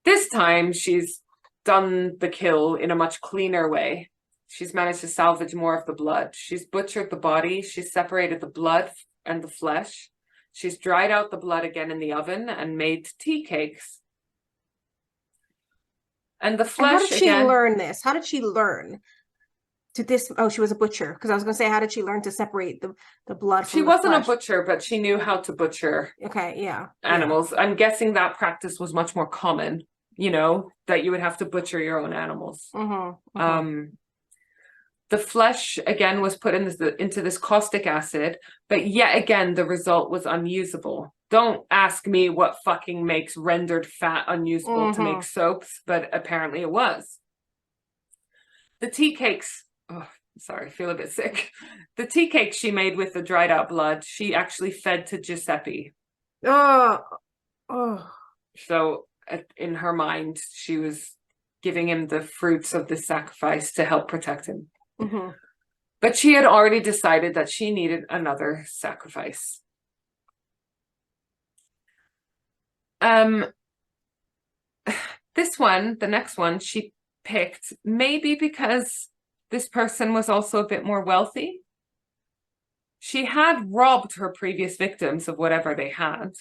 This time she's done the kill in a much cleaner way. She's managed to salvage more of the blood. She's butchered the body. She's separated the blood and the flesh. She's dried out the blood again in the oven and made tea cakes. And the flesh, how did she learn this? How did she learn to this? Oh, she was a butcher. Because I was going to say, how did she learn to separate the blood from the flesh? She wasn't a butcher, but she knew how to butcher animals. I'm guessing that practice was much more common, you know, that you would have to butcher your own animals. The flesh, again, was put into this caustic acid, but yet again, the result was unusable. Don't ask me what fucking makes rendered fat unusable to make soaps, but apparently it was. The tea cakes, sorry, I feel a bit sick. The tea cakes she made with the dried out blood, she actually fed to Giuseppe. So in her mind, she was giving him the fruits of the sacrifice to help protect him. But she had already decided that she needed another sacrifice. This one, the next one, she picked maybe because this person was also a bit more wealthy. She had robbed her previous victims of whatever they had.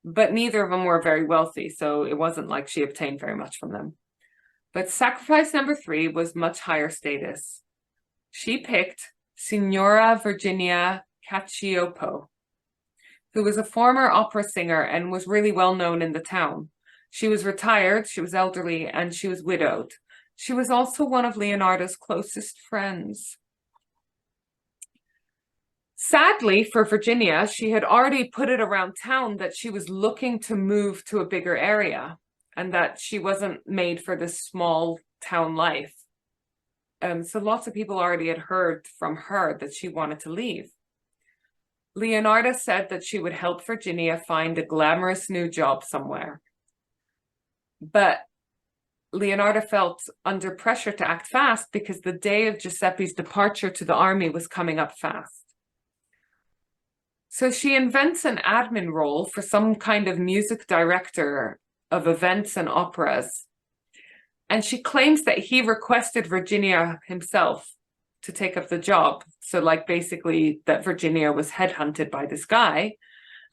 But neither of them were very wealthy, so it wasn't like she obtained very much from them. But sacrifice number 3 was much higher status. She picked Signora Virginia Cacioppo, who was a former opera singer and was really well known in the town. She was retired, she was elderly, and she was widowed. She was also one of Leonarda's closest friends. Sadly for Virginia, she had already put it around town that she was looking to move to a bigger area, and that she wasn't made for this small town life. So lots of people already had heard from her that she wanted to leave. Leonarda said that she would help Virginia find a glamorous new job somewhere. But Leonarda felt under pressure to act fast because the day of Giuseppe's departure to the army was coming up fast. So she invents an admin role for some kind of music director of events and operas. And she claims that he requested Virginia himself to take up the job. So like basically that Virginia was headhunted by this guy,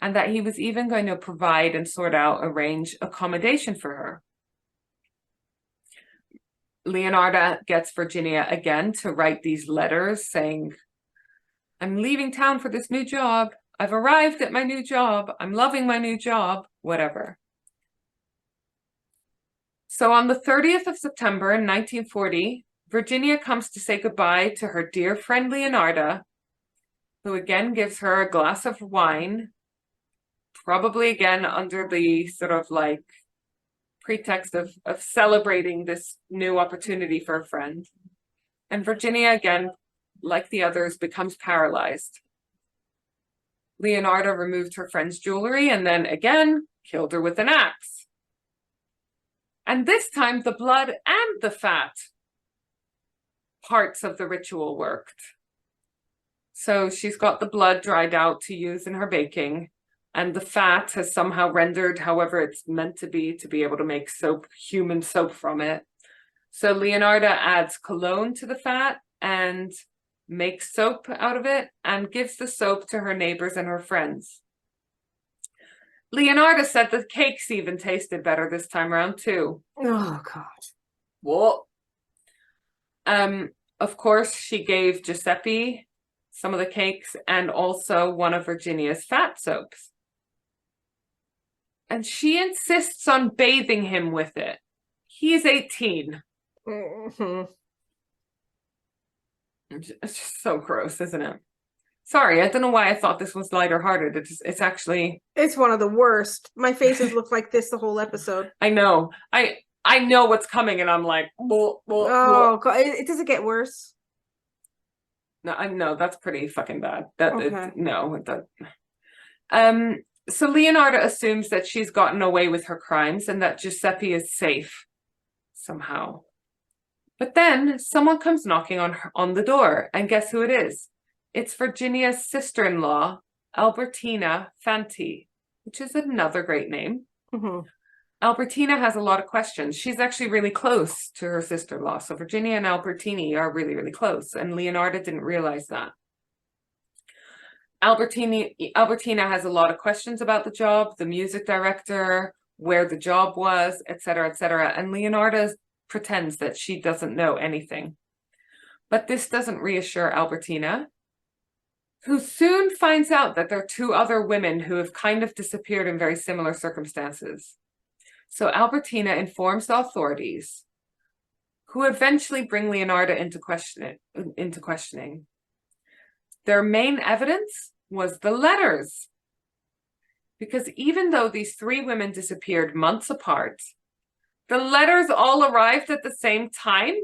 and that he was even going to provide and arrange accommodation for her. Leonarda gets Virginia again to write these letters saying, I'm leaving town for this new job. I've arrived at my new job. I'm loving my new job, whatever. So on the 30th of September in 1940, Virginia comes to say goodbye to her dear friend Leonarda, who again gives her a glass of wine, probably again under the pretext of celebrating this new opportunity for a friend. And Virginia, again, like the others, becomes paralyzed. Leonarda removed her friend's jewelry and then again killed her with an axe. And this time the blood and the fat parts of the ritual worked. So she's got the blood dried out to use in her baking, and the fat has somehow rendered however it's meant to be able to make soap, human soap from it. So Leonarda adds cologne to the fat and makes soap out of it and gives the soap to her neighbors and her friends. Leonarda said the cakes even tasted better this time around too. Oh God. Whoa. Of course, she gave Giuseppe some of the cakes and also one of Virginia's fat soaps. And she insists on bathing him with it. He's 18. Mm-hmm. It's just so gross, isn't it? Sorry, I don't know why I thought this was lighter hearted. It's actually... It's one of the worst. My faces look like this the whole episode. I know. I know what's coming and I'm like... Oh, God. It doesn't get worse. No, I know that's pretty fucking bad. That Okay. So Leonarda assumes that she's gotten away with her crimes and that Giuseppe is safe somehow. But then someone comes knocking on the door, and guess who it is? It's Virginia's sister-in-law, Albertina Fanti, which is another great name. Mm-hmm. Albertina has a lot of questions. She's actually really close to her sister-in-law. So Virginia and Albertini are really, really close. And Leonarda didn't realize that. Albertina has a lot of questions about the job, the music director, where the job was, etc., etc. And Leonarda pretends that she doesn't know anything. But this doesn't reassure Albertina, who soon finds out that there are two other women who have kind of disappeared in very similar circumstances. So Albertina informs the authorities, who eventually bring Leonarda into questioning. Their main evidence was the letters. Because even though these three women disappeared months apart, the letters all arrived at the same time.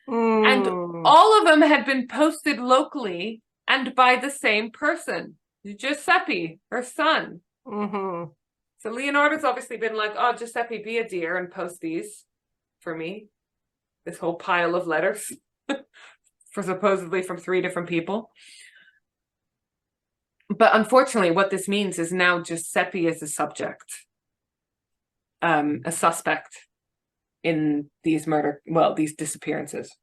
And all of them had been posted locally and by the same person, Giuseppe, her son. Mm-hmm. So Leonarda's obviously been like, oh, Giuseppe, be a dear and post these for me. This whole pile of letters for supposedly from three different people. But unfortunately, what this means is now Giuseppe is a subject, a suspect in these these disappearances.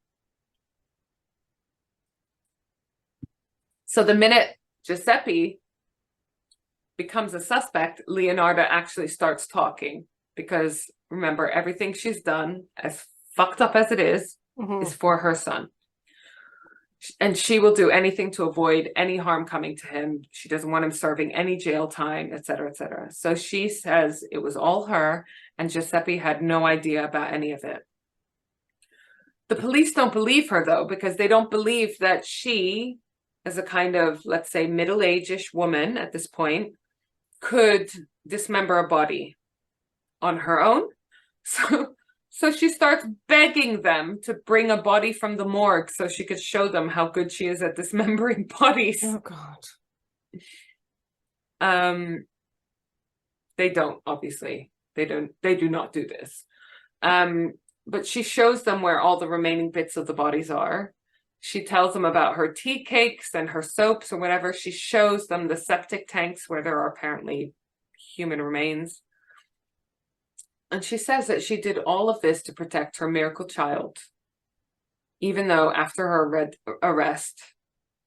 So the minute Giuseppe becomes a suspect, Leonarda actually starts talking, because remember, everything she's done, as fucked up as it is for her son. And she will do anything to avoid any harm coming to him. She doesn't want him serving any jail time, etc., etc. So she says it was all her, and Giuseppe had no idea about any of it. The police don't believe her, though, because they don't believe that she, as a kind of, let's say, middle-aged-ish woman at this point, could dismember a body on her own. So she starts begging them to bring a body from the morgue so she could show them how good she is at dismembering bodies. Oh God. They don't, obviously. They do not do this. But she shows them where all the remaining bits of the bodies are. She tells them about her tea cakes and her soaps or whatever. She shows them the septic tanks where there are apparently human remains. And she says that she did all of this to protect her miracle child, even though after her arrest,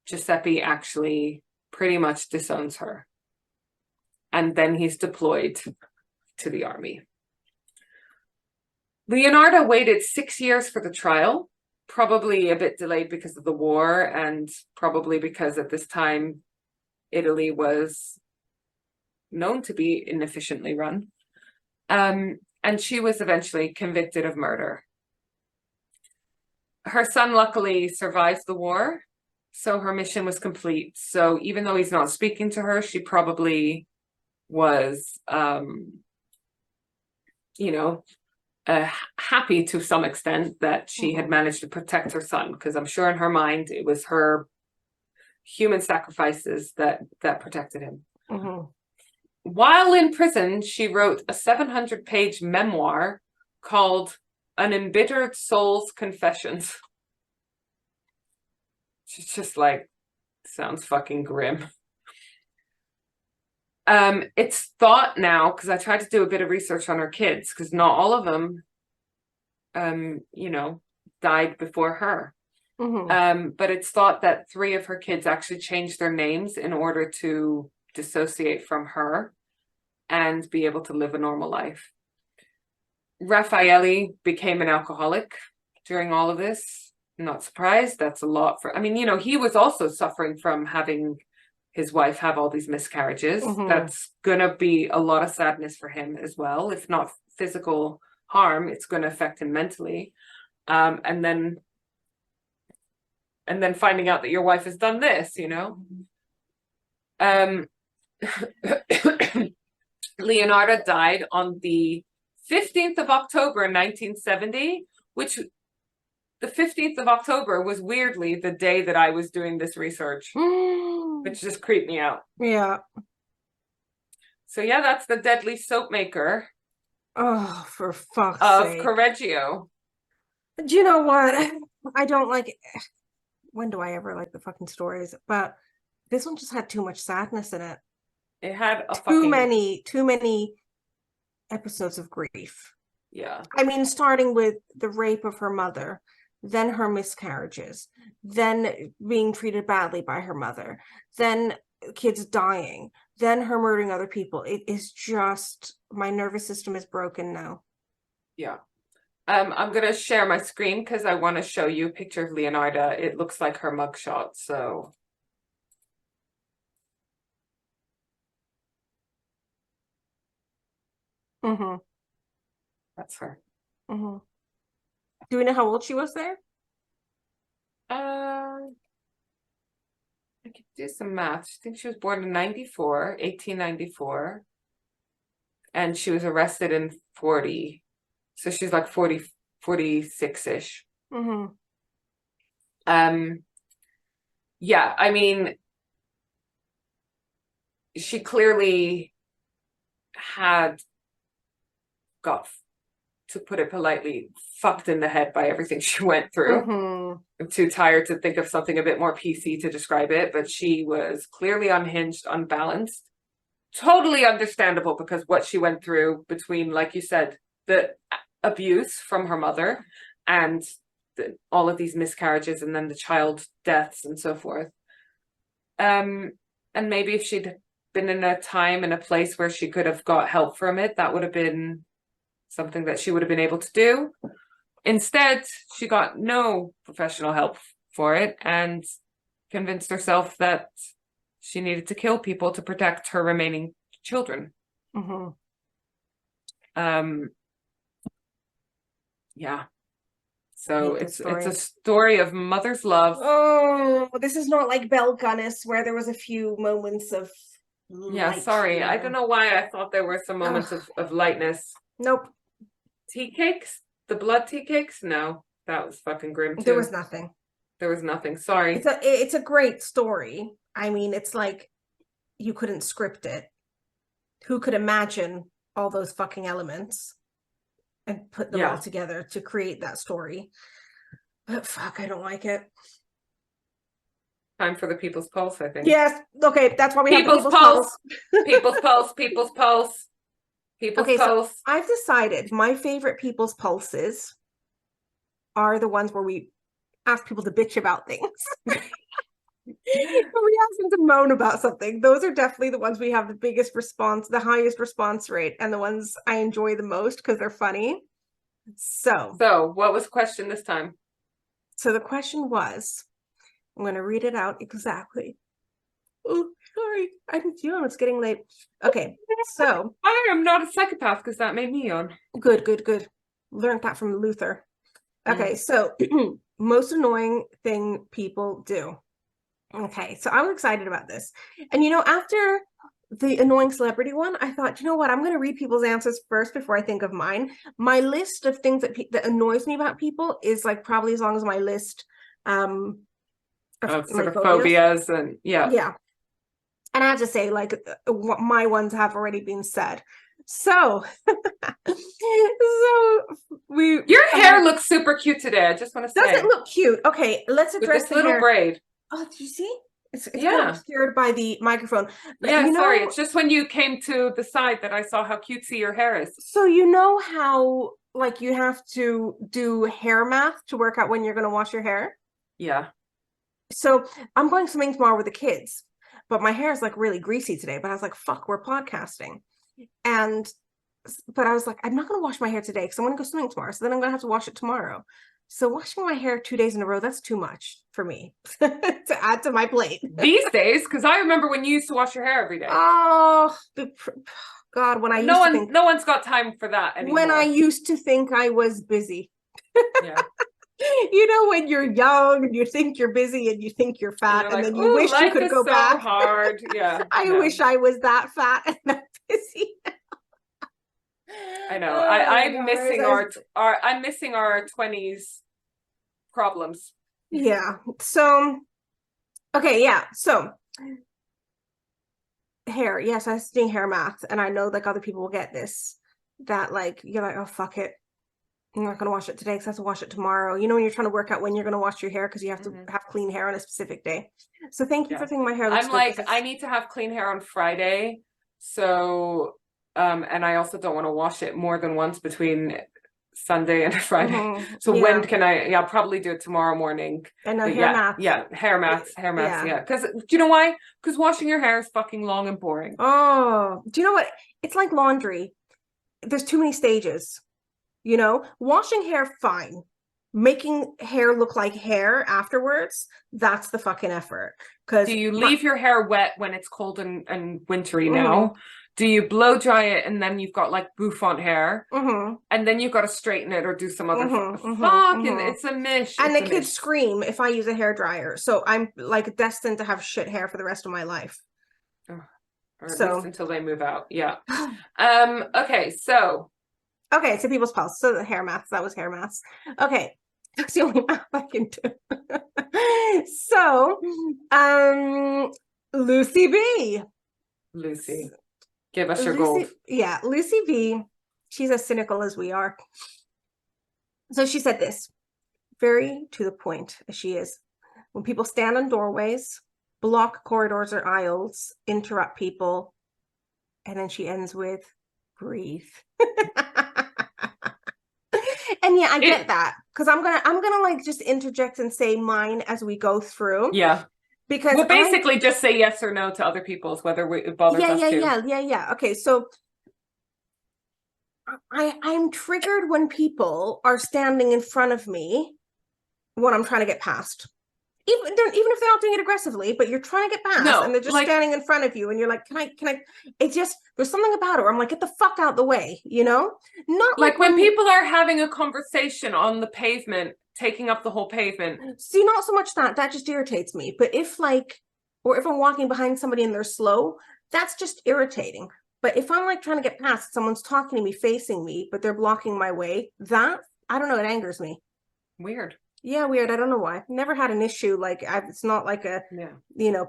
Giuseppe actually pretty much disowns her. And then he's deployed to the army. Leonarda waited 6 years for the trial, probably a bit delayed because of the war, and probably because at this time Italy was known to be inefficiently run. And she was eventually convicted of murder. Her son luckily survived the war, so her mission was complete. So even though he's not speaking to her, she probably was, happy to some extent that she had managed to protect her son, because I'm sure in her mind it was her human sacrifices that protected him. While in prison, she wrote a 700-page memoir called An Embittered Soul's Confessions. She's just like, sounds fucking grim. It's thought now, because I tried to do a bit of research on her kids, because not all of them, died before her. But it's thought that 3 of her kids actually changed their names in order to dissociate from her and be able to live a normal life. Raffaele became an alcoholic during all of this. Not surprised. That's a lot for, he was also suffering from having his wife have all these miscarriages. That's gonna be a lot of sadness for him as well. If not physical harm, it's gonna affect him mentally. And then finding out that your wife has done this, Leonarda died on the 15th of October, 1970, which the 15th of October was weirdly the day that I was doing this research, which just creeped me out. Yeah. So yeah, that's the deadly soap maker. Oh, for fuck's sake. Of Correggio. Do you know what? I don't like, when do I ever like the fucking stories? But this one just had too much sadness in it. It had too many episodes of grief. Yeah. Starting with the rape of her mother, then her miscarriages, then being treated badly by her mother, then kids dying, then her murdering other people. It is just, my nervous system is broken now. Yeah. I'm going to share my screen because I want to show you a picture of Leonarda. It looks like her mugshot, so... That's her. Do we know how old she was there? I could do some math. I think she was born in 1894. And she was arrested in 40. So she's like 46-ish. Yeah, she clearly had got, to put it politely, fucked in the head by everything she went through. I'm too tired to think of something a bit more PC to describe it, but she was clearly unhinged, unbalanced. Totally understandable, because what she went through between, like you said, the abuse from her mother and all of these miscarriages and then the child deaths and so forth. And maybe if she'd been in a time and a place where she could have got help from it, that would have been something that she would have been able to do. Instead, she got no professional help for it and convinced herself that she needed to kill people to protect her remaining children. Yeah. So it's a story of mother's love. Oh, this is not like Belle Gunness, where there was a few moments of light. Sorry. I don't know why I thought there were some moments of lightness. Nope. Tea cakes? The blood tea cakes? No, that was fucking grim too. There was nothing. There was nothing. Sorry. It's a great story. I mean, it's like you couldn't script it. Who could imagine all those fucking elements and put them all together to create that story? But fuck, I don't like it. Time for the People's Pulse, I think. Yes. Okay, that's why we have the People's Pulse. People's Pulse. People's Pulse. People's Pulse. So I've decided my favorite People's Pulses are the ones where we ask people to bitch about things. We ask them to moan about something. Those are definitely the ones we have the biggest response, the highest response rate, and the ones I enjoy the most because they're funny. So what was the question this time? So the question was, I'm going to read it out exactly. Oh, sorry. I didn't feel it's getting late. Okay, so I am not a psychopath because that made me yawn. Good. Learned that from Luther. Okay, so most annoying thing people do. Okay, so I was excited about this. And after the annoying celebrity one, I thought, you know what? I'm going to read people's answers first before I think of mine. My list of things that annoys me about people is like probably as long as my list of sort of phobias and yeah. And I have to say, like, what my ones have already been said. So, your hair looks super cute today. I just want to say, does it look cute? Okay, let's address with this little braid. Oh, did you see? It's kind of obscured by the microphone. But sorry. It's just when you came to the side that I saw how cutesy your hair is. So you know how like you have to do hair math to work out when you're going to wash your hair? Yeah. So I'm going swimming tomorrow with the kids, but my hair is like really greasy today. But I was like, fuck, we're podcasting. But I was like, I'm not going to wash my hair today because I'm going to go swimming tomorrow. So then I'm going to have to wash it tomorrow. So washing my hair 2 days in a row, that's too much for me to add to my plate. These days, because I remember when you used to wash your hair every day. Oh, God, when I used to think... No one's got time for that anymore. When I used to think I was busy. Yeah. When you're young and you think you're busy and you think you're fat and then you wish you could go back. Hard. Yeah. I wish I was that fat and that busy. I know. I'm missing our 20s problems. Yeah. So okay, yeah. So hair. Yes, I was doing hair math, and I know like other people will get this. That like you're like, oh fuck it. I'm not gonna wash it today because I have to wash it tomorrow. When you're trying to work out when you're gonna wash your hair because you have to have clean hair on a specific day. So thank you for thinking my hair looks good. I'm like, I need to have clean hair on Friday. So and I also don't want to wash it more than once between Sunday and Friday. So when can I? Yeah, I'll probably do it tomorrow morning. And hair math. Yeah, hair maths. Yeah, because do you know why? Because washing your hair is fucking long and boring. Oh, do you know what? It's like laundry. There's too many stages. Washing hair, fine. Making hair look like hair afterwards, that's the fucking effort. Because do you leave your hair wet when it's cold and wintry now? Do you blow dry it and then you've got like bouffant hair, and then you've got to straighten it or do some other it's a mish. And the kids scream if I use a hair dryer, so I'm like destined to have shit hair for the rest of my life. Or at least until they move out. Yeah. Okay, so people's pulse. So the hair maths. That was hair maths. Okay, that's the only math I can do. So, Lucy B. Lucy. Give us your gold. Yeah, Lucy V. She's as cynical as we are. So she said this, very to the point as she is. When people stand on doorways, block corridors or aisles, interrupt people, and then she ends with, breathe. And yeah, I get that. Because I'm gonna like just interject and say mine as we go through. Yeah. Because we'll basically just say yes or no to other people's, whether it bothers us too. Yeah. Okay, so I'm triggered when people are standing in front of me when I'm trying to get past. Even if they're not doing it aggressively, but you're trying to get past and they're just standing in front of you and you're like, can I, it's just, there's something about it where I'm like, get the fuck out the way, Not like when people are having a conversation on the pavement, taking up the whole pavement. See, not so much that just irritates me. But if if I'm walking behind somebody and they're slow, that's just irritating. But if I'm like trying to get past, someone's talking to me, facing me, but they're blocking my way, that I don't know, it angers me. Weird. Yeah, weird. I don't know why. Never had an issue like it's not like a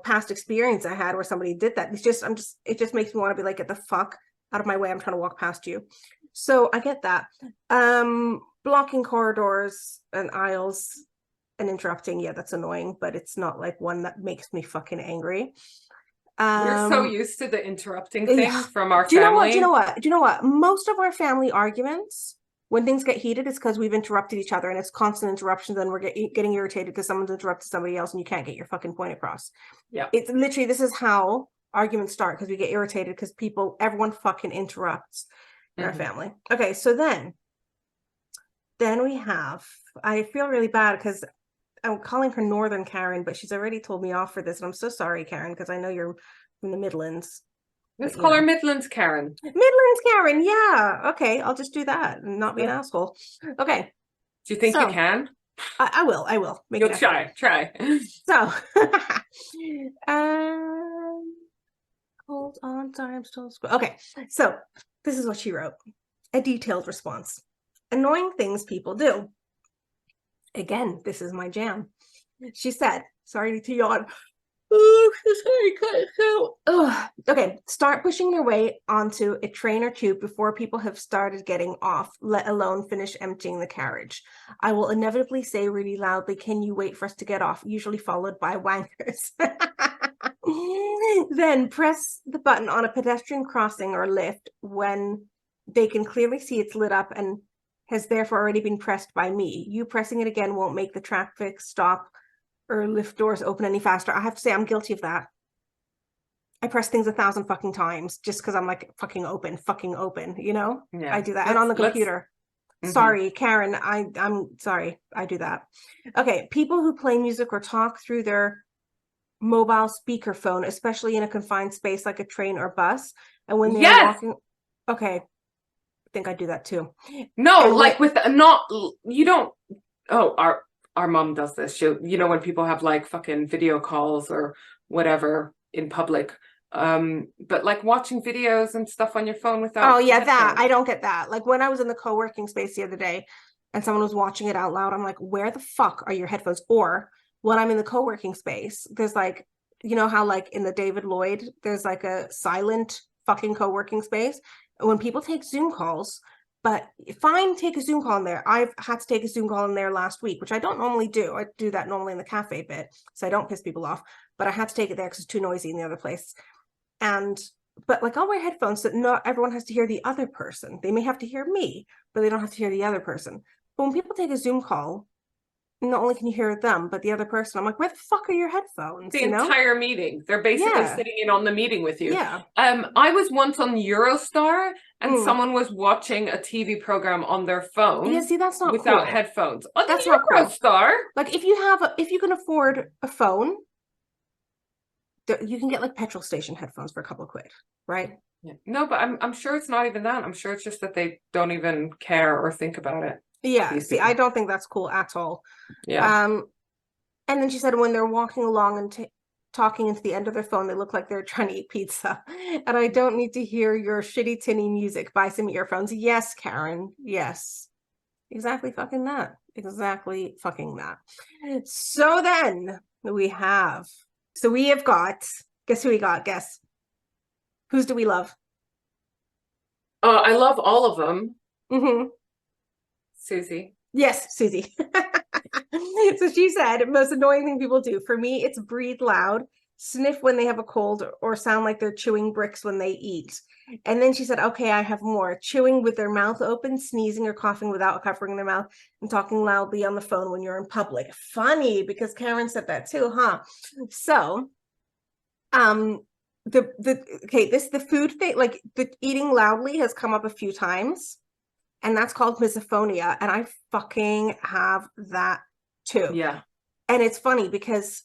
past experience I had where somebody did that. It's just it just makes me want to be like, get the fuck out of my way. I'm trying to walk past you. So I get that. Blocking corridors and aisles and interrupting, yeah, that's annoying, but it's not like one that makes me fucking angry. We're so used to the interrupting thing Yeah. from our Do you know family. what? Do you know what? Do you know what? Most of our family arguments, when things get heated, it's because we've interrupted each other and it's constant interruptions and we're getting irritated because someone's interrupted somebody else and you can't get your fucking point across. Yeah. It's literally, this is how arguments start, because we get irritated because everyone fucking interrupts in our family. Okay, so then we have, I feel really bad because I'm calling her Northern Karen, but she's already told me off for this. And I'm so sorry, Karen, because I know you're from the Midlands. Let's call her Midlands Karen. Midlands Karen, yeah. Okay, I'll just do that and not be an asshole. Okay. Do you think you can? I will. Make You'll try. So, hold on, sorry, I'm still okay. So this is what she wrote. A detailed response. Annoying things people do. Again, this is my jam. She said, sorry to yawn. Okay, start pushing their way onto a train or tube before people have started getting off, let alone finish emptying the carriage. I will inevitably say really loudly, can you wait for us to get off? Usually followed by wankers. Then press the button on a pedestrian crossing or lift when they can clearly see it's lit up and has therefore already been pressed by me. You pressing it again won't make the traffic stop or lift doors open any faster. I have to say I'm guilty of that. I press things 1,000 fucking times just because I'm like, fucking open, you know? Yeah. I do that. And on the computer. Sorry, Karen, I'm sorry. I do that. Okay, people who play music or talk through their mobile speakerphone, especially in a confined space like a train or bus. And when they're walking, okay, I think I do that too. No, and like with not, you don't, our mom does this. She'll, you know, when people have like fucking video calls or whatever in public, but like watching videos and stuff on your phone without. Oh yeah, that I don't get that. Like when I was in the co-working space the other day and someone was watching it out loud, I'm like, where the fuck are your headphones? Or when I'm in the co-working space, there's like, you know how like in the David Lloyd, there's like a silent fucking co-working space. When people take Zoom calls, but fine, take a Zoom call in there. I've had to take a Zoom call in there last week, which I don't normally do. I do that normally in the cafe bit, so I don't piss people off. But I had to take it there because it's too noisy in the other place. But like I'll wear headphones so that not everyone has to hear the other person. They may have to hear me, but they don't have to hear the other person. But when people take a Zoom call, not only can you hear them, but the other person, I'm like, where the fuck are your headphones? The entire meeting. They're basically sitting in on the meeting with you. Yeah. I was once on Eurostar and someone was watching a TV program on their phone. Yeah, see, that's not without cool. headphones. On that's Eurostar. Like if you can afford a phone, you can get like petrol station headphones for a couple of quid, right? Yeah. No, but I'm sure it's not even that. I'm sure it's just that they don't even care or think about it. Yeah, see, I don't think that's cool at all. Yeah. And then she said when they're walking along and talking into the end of their phone, they look like they're trying to eat pizza. And I don't need to hear your shitty tinny music. Buy some earphones. Yes, Karen. Yes. Exactly fucking that. Exactly fucking that. So then we have got, guess who we got? Guess. Whose do we love? I love all of them. Mm-hmm. Susie. Yes, Susie. So she said, most annoying thing people do. For me, it's breathe loud, sniff when they have a cold, or sound like they're chewing bricks when they eat. And then she said, okay, I have more. Chewing with their mouth open, sneezing or coughing without covering their mouth, and talking loudly on the phone when you're in public. Funny, because Karen said that too, huh? So, the food thing, like the eating loudly has come up a few times. And that's called misophonia. And I fucking have that too. Yeah. And it's funny because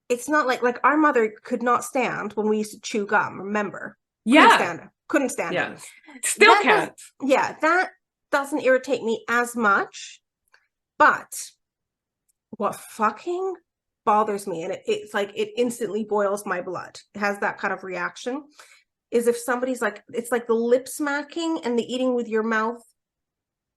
it's not like our mother could not stand when we used to chew gum, remember? Yeah. Couldn't stand yeah. it. Still can't. That doesn't irritate me as much. But what fucking bothers me, and it's like it instantly boils my blood. It has that kind of reaction. Is if somebody's like, it's like the lip smacking and the eating with your mouth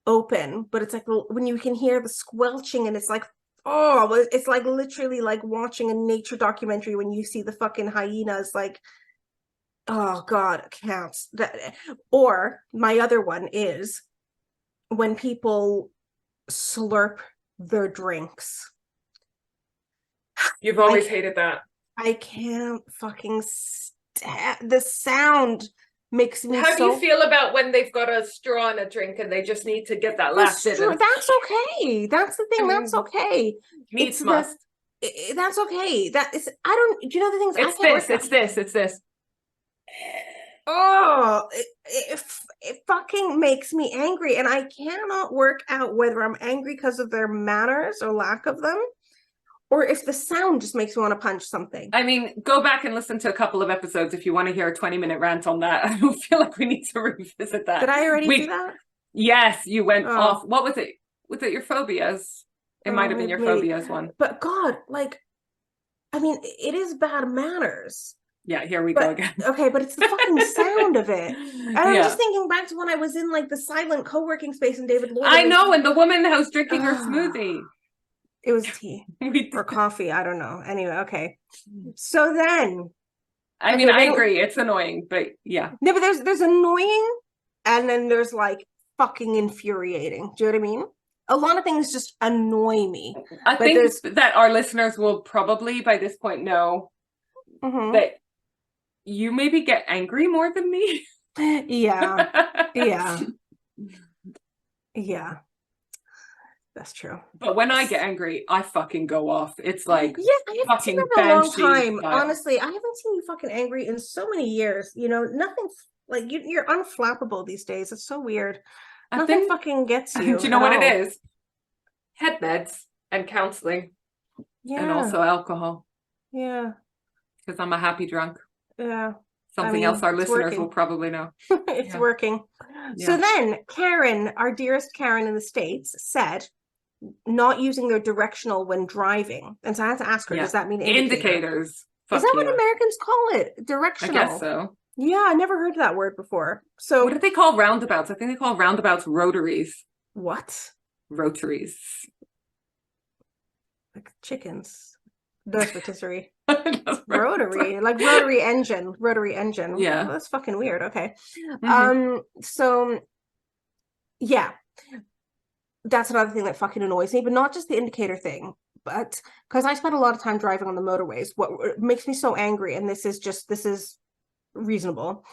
open, but it's like when you can hear the squelching and it's like, oh, it's like literally like watching a nature documentary when you see the fucking hyenas, like, oh God, I can't. Or my other one is when people slurp their drinks. You've always hated that. I can't fucking stand the sound. Makes me How do you feel about when they've got a straw in a drink and they just need to get that last bit? That's okay. That's the thing. That's okay. Needs must. That's okay. That is. I don't. Do you know the things? It's this. Oh, it fucking makes me angry, and I cannot work out whether I'm angry because of their manners or lack of them, or if the sound just makes me want to punch something. I mean, go back and listen to a couple of episodes if you want to hear a 20-minute rant on that. I don't feel like we need to revisit that. Did I already do that? Yes, you went off. What was it? Was it your phobias? It might have been your phobias one. But God, like, I mean, it is bad manners. Yeah, here we go again. Okay, but it's the fucking sound of it. And I'm just thinking back to when I was in like the silent co-working space in David Lloyd. I know, and the woman that was drinking her smoothie. It was tea or coffee. I don't know. Anyway, okay. So then, I mean, I agree. It's annoying, but yeah. No, but there's annoying, and then there's like fucking infuriating. Do you know what I mean? A lot of things just annoy me. I think that our listeners will probably by this point know that you maybe get angry more than me. Yeah. Yeah. That's true. But when I get angry, I fucking go off. It's like, I haven't seen you in a long time. Honestly, I haven't seen you fucking angry in so many years. You know, nothing, like you're unflappable these days. It's so weird. Nothing fucking gets you. Do you know what it is? Head meds and counseling. Yeah. And also alcohol. Yeah. Because I'm a happy drunk. Yeah. Something else our listeners will probably know. It's working. Yeah. So then Karen, our dearest Karen in the States, said not using their directional when driving. And so I had to ask her, does that mean indicators? Is that what Americans call it? Directional? I guess so. Yeah, I never heard that word before. So what do they call roundabouts? I think they call roundabouts rotaries. What? Rotaries. Like chickens. That's rotisserie. Rotary, like rotary engine. Yeah. Well, that's fucking weird. Okay. So yeah. That's another thing that fucking annoys me, but not just the indicator thing, but because I spent a lot of time driving on the motorways. What makes me so angry, and this is reasonable,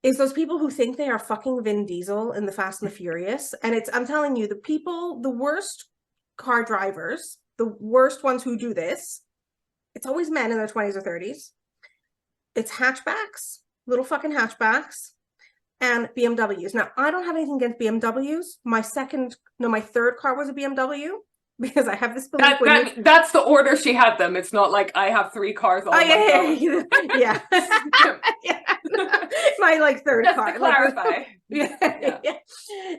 is those people who think they are fucking Vin Diesel in the Fast and the Furious. And I'm telling you, the worst car drivers, the worst ones who do this, it's always men in their 20s or 30s. It's hatchbacks, little fucking hatchbacks, and BMWs. Now, I don't have anything against BMWs. My third car was a BMW, because I have this belief that's the order she had them. It's not like I have 3 cars all yeah. My like third just car. To clarify.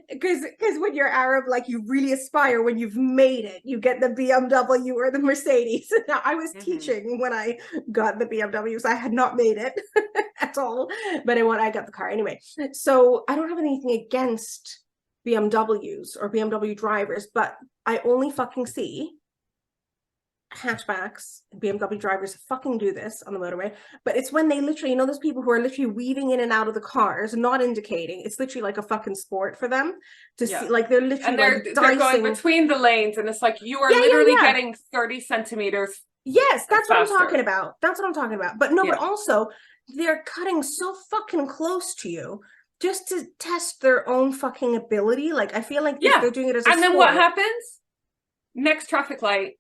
Because when you're Arab, like you really aspire when you've made it. You get the BMW or the Mercedes. Now I was teaching when I got the BMWs. I had not made it at all, but I got the car anyway. So I don't have anything against BMWs or BMW drivers, but I only fucking see hatchbacks, BMW drivers fucking do this on the motorway. But it's when they literally, those people who are literally weaving in and out of the cars, not indicating. It's literally like a fucking sport for them to see, like they're literally they're going between the lanes, and it's like you are literally getting 30 centimeters. Yes, that's what I'm talking about. That's what I'm talking about. But no, but also they're cutting so fucking close to you just to test their own fucking ability. Like I feel like they're doing it as a sport. And then what happens? Next traffic light,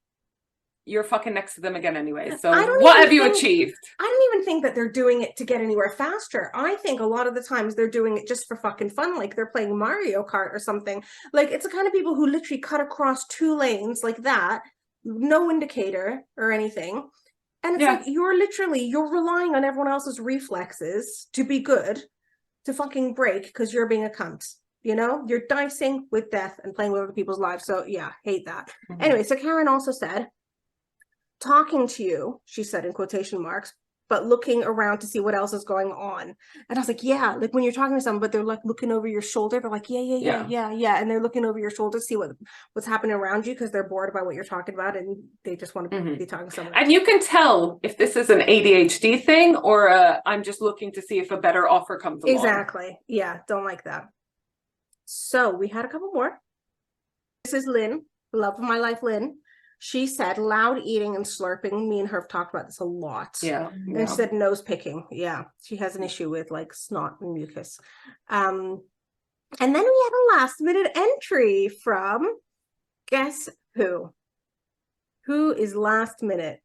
you're fucking next to them again anyway. So what have you achieved? I don't even think that they're doing it to get anywhere faster. I think a lot of the times they're doing it just for fucking fun, like they're playing Mario Kart or something. Like it's the kind of people who literally cut across 2 lanes like that, no indicator or anything. And it's like you're relying on everyone else's reflexes to be good, to fucking brake because you're being a cunt. You're dicing with death and playing with other people's lives. So yeah, hate that. Anyway, so Karen also said, talking to you, she said in quotation marks, but looking around to see what else is going on. And I was like, yeah, like when you're talking to someone, but they're like looking over your shoulder, they're like, yeah. And they're looking over your shoulder to see what's happening around you because they're bored by what you're talking about and they just want to be talking to someone. And you can tell if this is an ADHD thing or I'm just looking to see if a better offer comes along. Exactly. Yeah, don't like that. So we had a couple more. This is Lynn, the love of my life, Lynn. She said loud eating and slurping. Me and her have talked about this a lot. Yeah. And she said nose picking. Yeah. She has an issue with like snot and mucus. And then we had a last minute entry from, guess who? Who is last minute?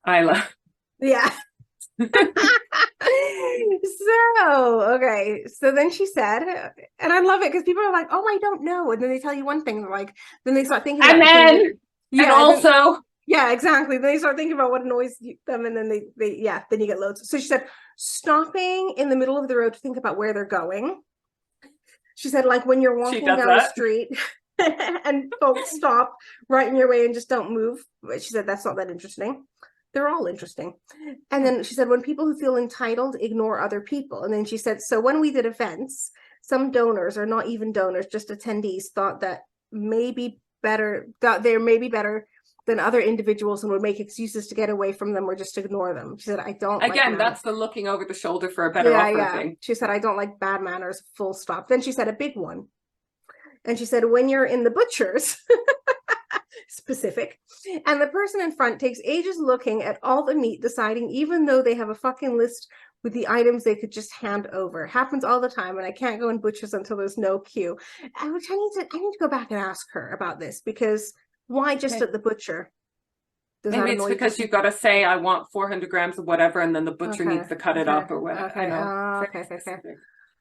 Isla. Yeah. So, okay. So then she said, and I love it because people are like, oh, I don't know. And then they tell you one thing, like, then they start thinking and about then, and also. Yeah, exactly. Then they start thinking about what annoys them, and then they then you get loads. So she said, stopping in the middle of the road to think about where they're going. She said, like when you're walking down the street and folks stop right in your way and just don't move. But she said, that's not that interesting. They're all interesting. And then she said, when people who feel entitled ignore other people. And then she said, so when we did events, some donors, or not even donors, just attendees, thought that they're maybe better than other individuals and would make excuses to get away from them or just ignore them. She said, I don't Again, like that's the looking over the shoulder for a better offer thing. She said, I don't like bad manners, full stop. Then she said a big one. And she said, when you're in the butcher's, specific, and the person in front takes ages looking at all the meat, deciding even though they have a fucking list with the items they could just hand over. Happens all the time, and I can't go in butchers until there's no queue. Which I need to go back and ask her about this, because why just at the butcher? Maybe it's because you've got to say, I want 400 grams of whatever, and then the butcher needs to cut it up or whatever. Okay. Okay.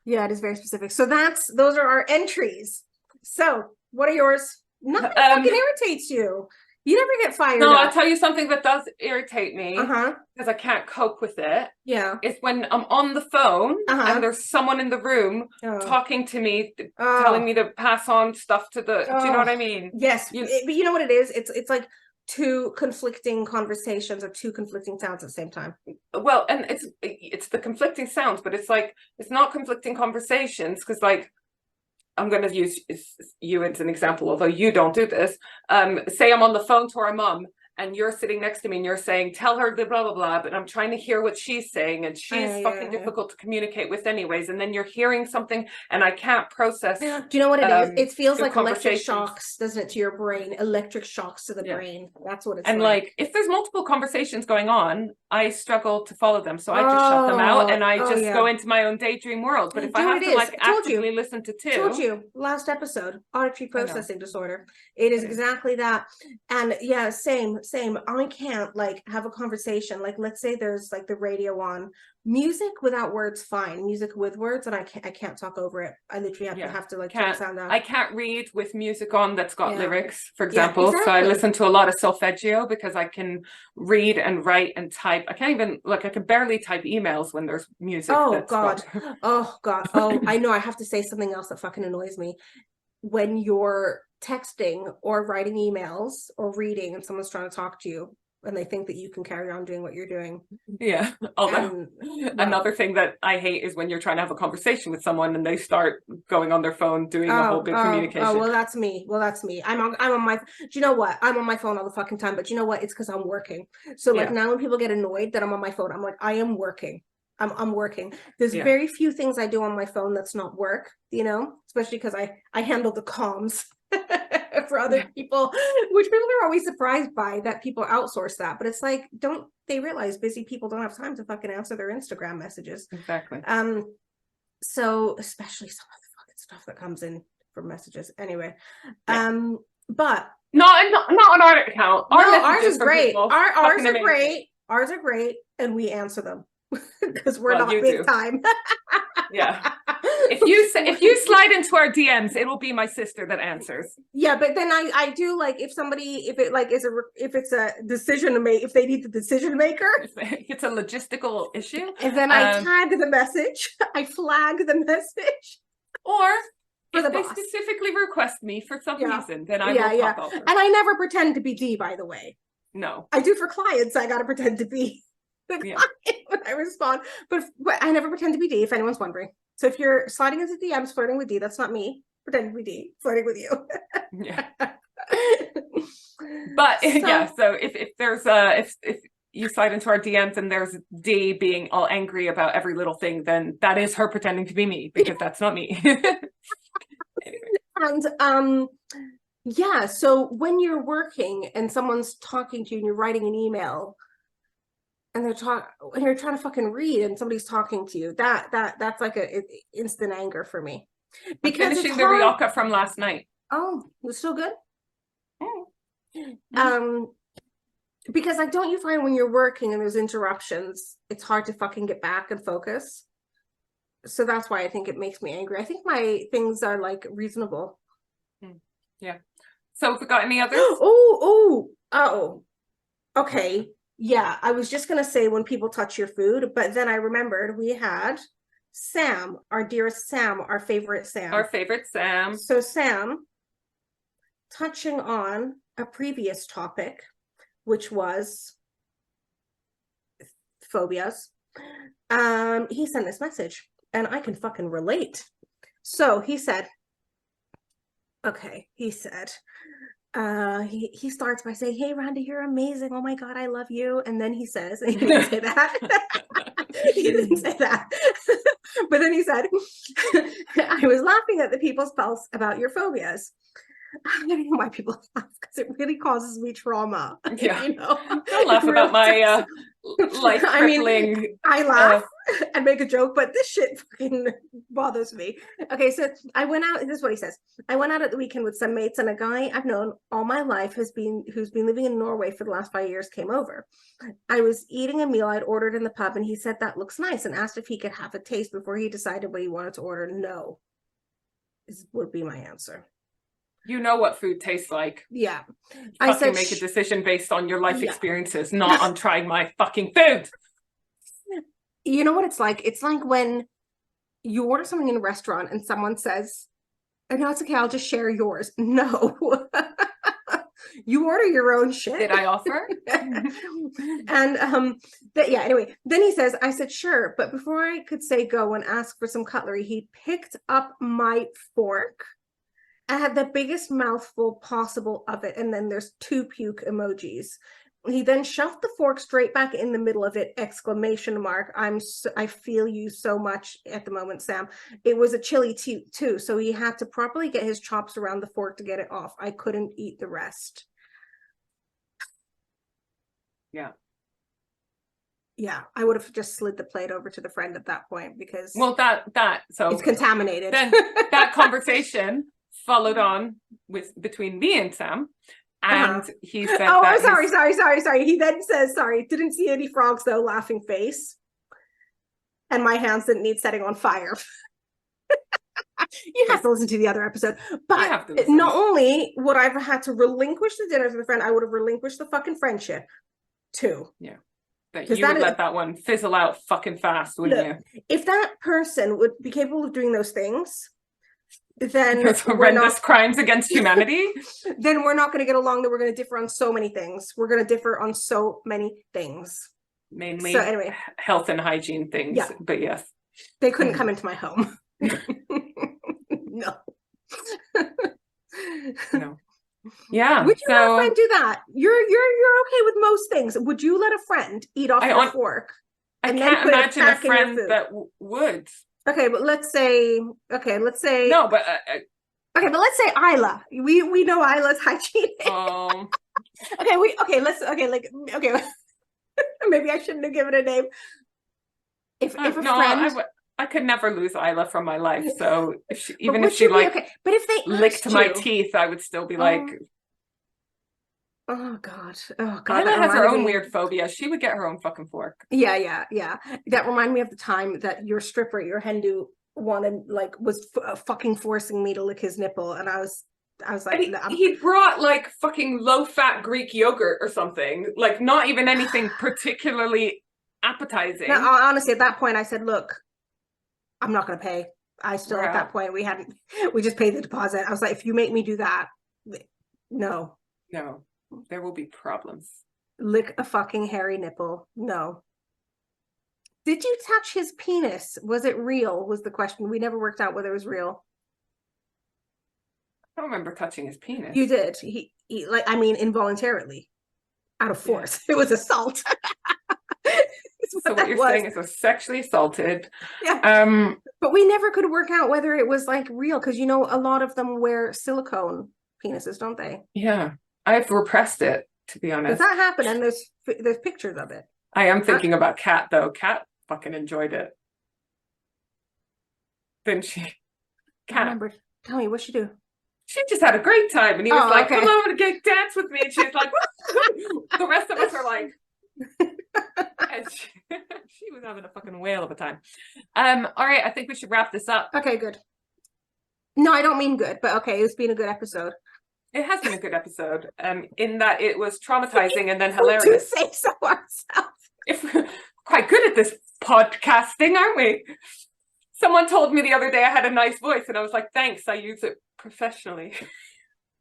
Yeah, it is very specific. So those are our entries. So what are yours? Nothing fucking irritates you. You never get fired. No, I'll tell you something that does irritate me because I can't cope with it. Yeah. It's when I'm on the phone and there's someone in the room talking to me, telling me to pass on stuff to the, do you know what I mean? Yes. But you know what it is? It's like two conflicting conversations or two conflicting sounds at the same time. Well, and it's the conflicting sounds, but it's like, it's not conflicting conversations because like, I'm going to use you as an example, although you don't do this. Say I'm on the phone to our mom and you're sitting next to me and you're saying, tell her the blah, blah, blah, but I'm trying to hear what she's saying and she's fucking difficult to communicate with anyways. And then you're hearing something and I can't process. Do you know what it is? It feels like electric shocks, doesn't it, to your brain? Electric shocks to the brain. That's what it's like. And like, if there's multiple conversations going on, I struggle to follow them. So I just shut them out and I just go into my own daydream world. But if I have to like actively listen to two. Told you last episode, auditory processing disorder. It is exactly that. And yeah, same. I can't like have a conversation. Like, let's say there's like the radio on, music without words, fine. Music with words, and I can't talk over it. I literally have to like turn sound down. I can't read with music on that's got lyrics, for example. So I listen to a lot of solfeggio because I can read and write and type. I can't even like I can barely type emails when there's music. Oh God. Oh, I know. I have to say something else that fucking annoys me. When you're texting or writing emails or reading and someone's trying to talk to you and they think that you can carry on doing what you're doing. Yeah. Although another thing that I hate is when you're trying to have a conversation with someone and they start going on their phone doing a whole big communication. Oh, well, that's me. I'm on my, do you know what? I'm on my phone all the fucking time, but you know what? It's because I'm working. So like now when people get annoyed that I'm on my phone, I'm like, I am working. I'm working. There's very few things I do on my phone that's not work, you know, especially because I handle the comms for other people, which people are always surprised by that people outsource that. But it's like, don't they realize busy people don't have time to fucking answer their Instagram messages? Exactly. So especially some of the fucking stuff that comes in from messages. Anyway, but not on our account. Ours is great. Ours are great. Ours are great, and we answer them. Because we're not big time. Yeah. If you slide into our DMs, it will be my sister that answers. Yeah, but then I do like if it's a decision to make, if they need the decision maker, if it's a logistical issue, and then I tag the message, I flag the message, or if they specifically request me for some reason, then I will pop over. And I never pretend to be D, by the way. No, I do for clients. I gotta pretend to be. Yeah. when I respond. But I never pretend to be D, if anyone's wondering. So if you're sliding into DMs flirting with D, that's not me pretending to be D, flirting with you. Yeah. But yeah, so if there's if you slide into our DMs and there's D being all angry about every little thing, then that is her pretending to be me, because that's not me. And yeah, so when you're working and someone's talking to you and you're writing an email and you're trying to fucking read and somebody's talking to you, that's like a instant anger for me. Because I'm finishing the rioja from last night. Oh, it was still good? Mm. Because like, don't you find when you're working and there's interruptions, it's hard to fucking get back and focus? So that's why I think it makes me angry. I think my things are like reasonable. Yeah. So if we got any others? Oh, okay. Yeah, I was just gonna say when people touch your food, but then I remembered we had Sam, our dearest Sam, our favorite Sam. Our favorite Sam. So Sam, touching on a previous topic, which was phobias, he sent this message, and I can fucking relate. So he said, okay, he said, he starts by saying, "Hey Rhonda, you're amazing. Oh my God, I love you." And then he says, and he didn't say that. He didn't say that. But then he said, "I was laughing at the people's pulse about your phobias." I don't know why people laugh, because it really causes me trauma. Yeah. You know? Don't laugh It about really my does. life I mean, crippling. I laugh and make a joke, but this shit fucking bothers me. Okay, so I went out. This is what he says. "I went out at the weekend with some mates, and a guy I've known all my life who's been living in Norway for the last 5 years came over. I was eating a meal I'd ordered in the pub, and he said that looks nice, and asked if he could have a taste before he decided what he wanted to order. No, would be my answer. You know what food tastes like. Yeah. I said make a decision based on your life experiences, not on trying my fucking food. You know what it's like? It's like when you order something in a restaurant and someone says, "Oh, no, it's okay, I'll just share yours." No. You order your own shit. Did I offer? And yeah, anyway, then he says, "I said, sure. But before I could say go and ask for some cutlery, he picked up my fork. I had the biggest mouthful possible of it, and then there's 2 puke emojis. He then shoved the fork straight back in the middle of it, exclamation mark. I feel you so much at the moment, Sam. It was a chili too, so he had to properly get his chops around the fork to get it off. I couldn't eat the rest." Yeah. Yeah, I would have just slid the plate over to the friend at that point, because so it's contaminated. Then that conversation followed on between me and Sam, and he said, "Oh, sorry. He then says, sorry, didn't see any frogs though, laughing face. And my hands didn't need setting on fire." You have to listen to the other episode. But not only would I have had to relinquish the dinner to the friend, I would have relinquished the fucking friendship too. Yeah. But you would let that one fizzle out fucking fast, wouldn't you? If that person would be capable of doing those things, then those horrendous crimes against humanity, then we're not going to get along. That we're going to differ on so many things. We're going to differ on so many things. Mainly so anyway, health and hygiene things. Yeah. But yes. They couldn't come into my home. No. No. Yeah. Would you let a friend do that? You're okay with most things. Would you let a friend eat off your fork? I can't imagine a friend that would. Okay, but let's say no, but okay, but let's say Isla. We know Isla's hygienic. Okay. Maybe I shouldn't have given a name. If a friend, I could never lose Isla from my life. So if she but if they licked my teeth, I would still be like, oh God. Isla has her own weird phobia. She would get her own fucking fork. Yeah. That reminded me of the time that your stripper, your Hindu, was fucking forcing me to lick his nipple, and I was like, he brought like fucking low-fat Greek yogurt or something, like not even anything particularly appetizing. No, honestly, at that point, I said, "Look, I'm not going to pay." I still, at that point, we just paid the deposit. I was like, if you make me do that, no, there will be problems. Lick a fucking hairy nipple. No. Did you touch his penis? Was it real? Was the question. We never worked out whether it was real. I don't remember touching his penis. You did. He like, I mean, involuntarily, out of force. Yeah. It was assault. So what you're saying is I was sexually assaulted. Yeah. But we never could work out whether it was like real, because you know a lot of them wear silicone penises, don't they? Yeah, I've repressed it, to be honest. Does that happen? And there's pictures of it. I am thinking about Kat though. Kat fucking enjoyed it. Didn't she? Kat. Remember? Tell me, what'd she do? She just had a great time, and he was like, "Come over to get dance with me," and she's like, the rest of us are like. And she was having a fucking whale of a time. All right, I think we should wrap this up. Okay, good. No, I don't mean good, but okay, it's been a good episode. It has been a good episode, in that it was traumatizing and then hilarious. We do say so ourselves. If we're quite good at this podcasting, aren't we? Someone told me the other day I had a nice voice, and I was like, thanks, I use it professionally.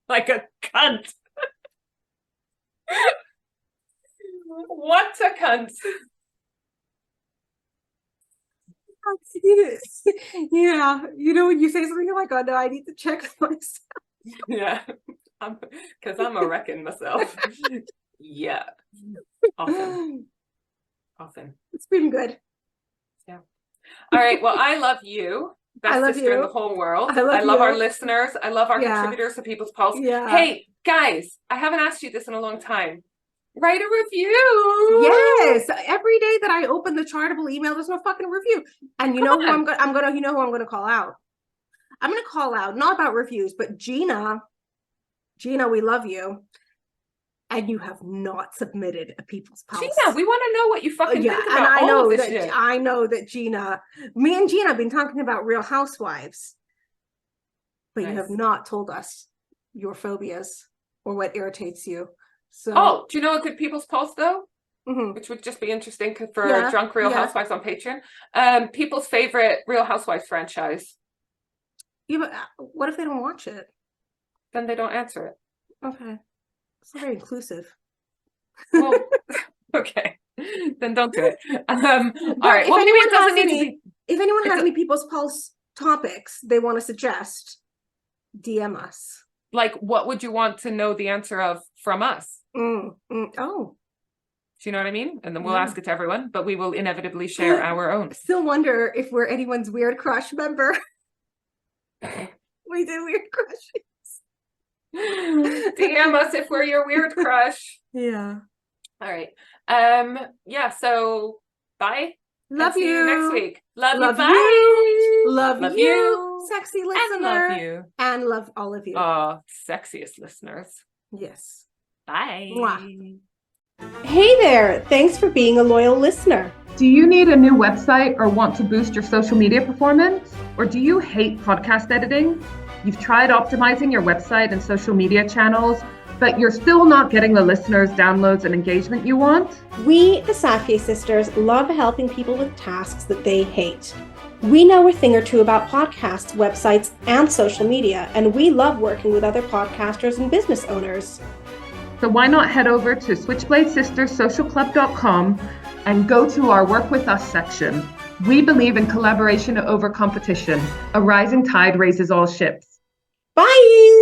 Like a cunt. What a cunt. Yeah, you know, when you say something, you're like, oh no, I need to check myself. Yeah, because I'm a wrecking myself. Yeah. Awesome. It's been good. Yeah. All right, well, I love you. Best sister in the whole world. I love our listeners. I love our contributors to People's Pulse. Yeah. Hey, guys, I haven't asked you this in a long time. Write a review. Yes, every day that I open the Chartable email, there's no fucking review. And you know who I'm gonna you know who I'm gonna call out. I'm gonna call out, not about reviews, but Gina, we love you. And you have not submitted a People's Pulse. Gina, we want to know what you fucking think about. And I know that Gina, me and Gina have been talking about Real Housewives, but you have not told us your phobias or what irritates you. So, do you know a good People's Pulse though? Mm-hmm. Which would just be interesting for drunk Real Housewives on Patreon. People's favorite Real Housewives franchise. Yeah, but what if they don't watch it? Then they don't answer it. Okay. It's not very inclusive. Well, okay. Then don't do it. All right. Well, maybe it doesn't need to be. If anyone has any People's Pulse topics they want to suggest, DM us. Like, what would you want to know the answer of from us? Oh. Do you know what I mean? And then we'll ask it to everyone, but we will inevitably share our own. I still wonder if we're anyone's weird crush member. We did weird crushes. DM us if we're your weird crush. Yeah. All right. Yeah, so bye. Love you. See you next week. Love you. Bye. You. Love you. Sexy listener. And love you. And love all of you. Sexiest listeners. Yes. Bye. Mwah. Hey there. Thanks for being a loyal listener. Do you need a new website or want to boost your social media performance? Or do you hate podcast editing? You've tried optimizing your website and social media channels, but you're still not getting the listeners, downloads, and engagement you want? We, the Safié sisters, love helping people with tasks that they hate. We know a thing or two about podcasts, websites, and social media, and we love working with other podcasters and business owners. So why not head over to switchbladesisterssocialclub.com and go to our Work With Us section. We believe in collaboration over competition. A rising tide raises all ships. Bye!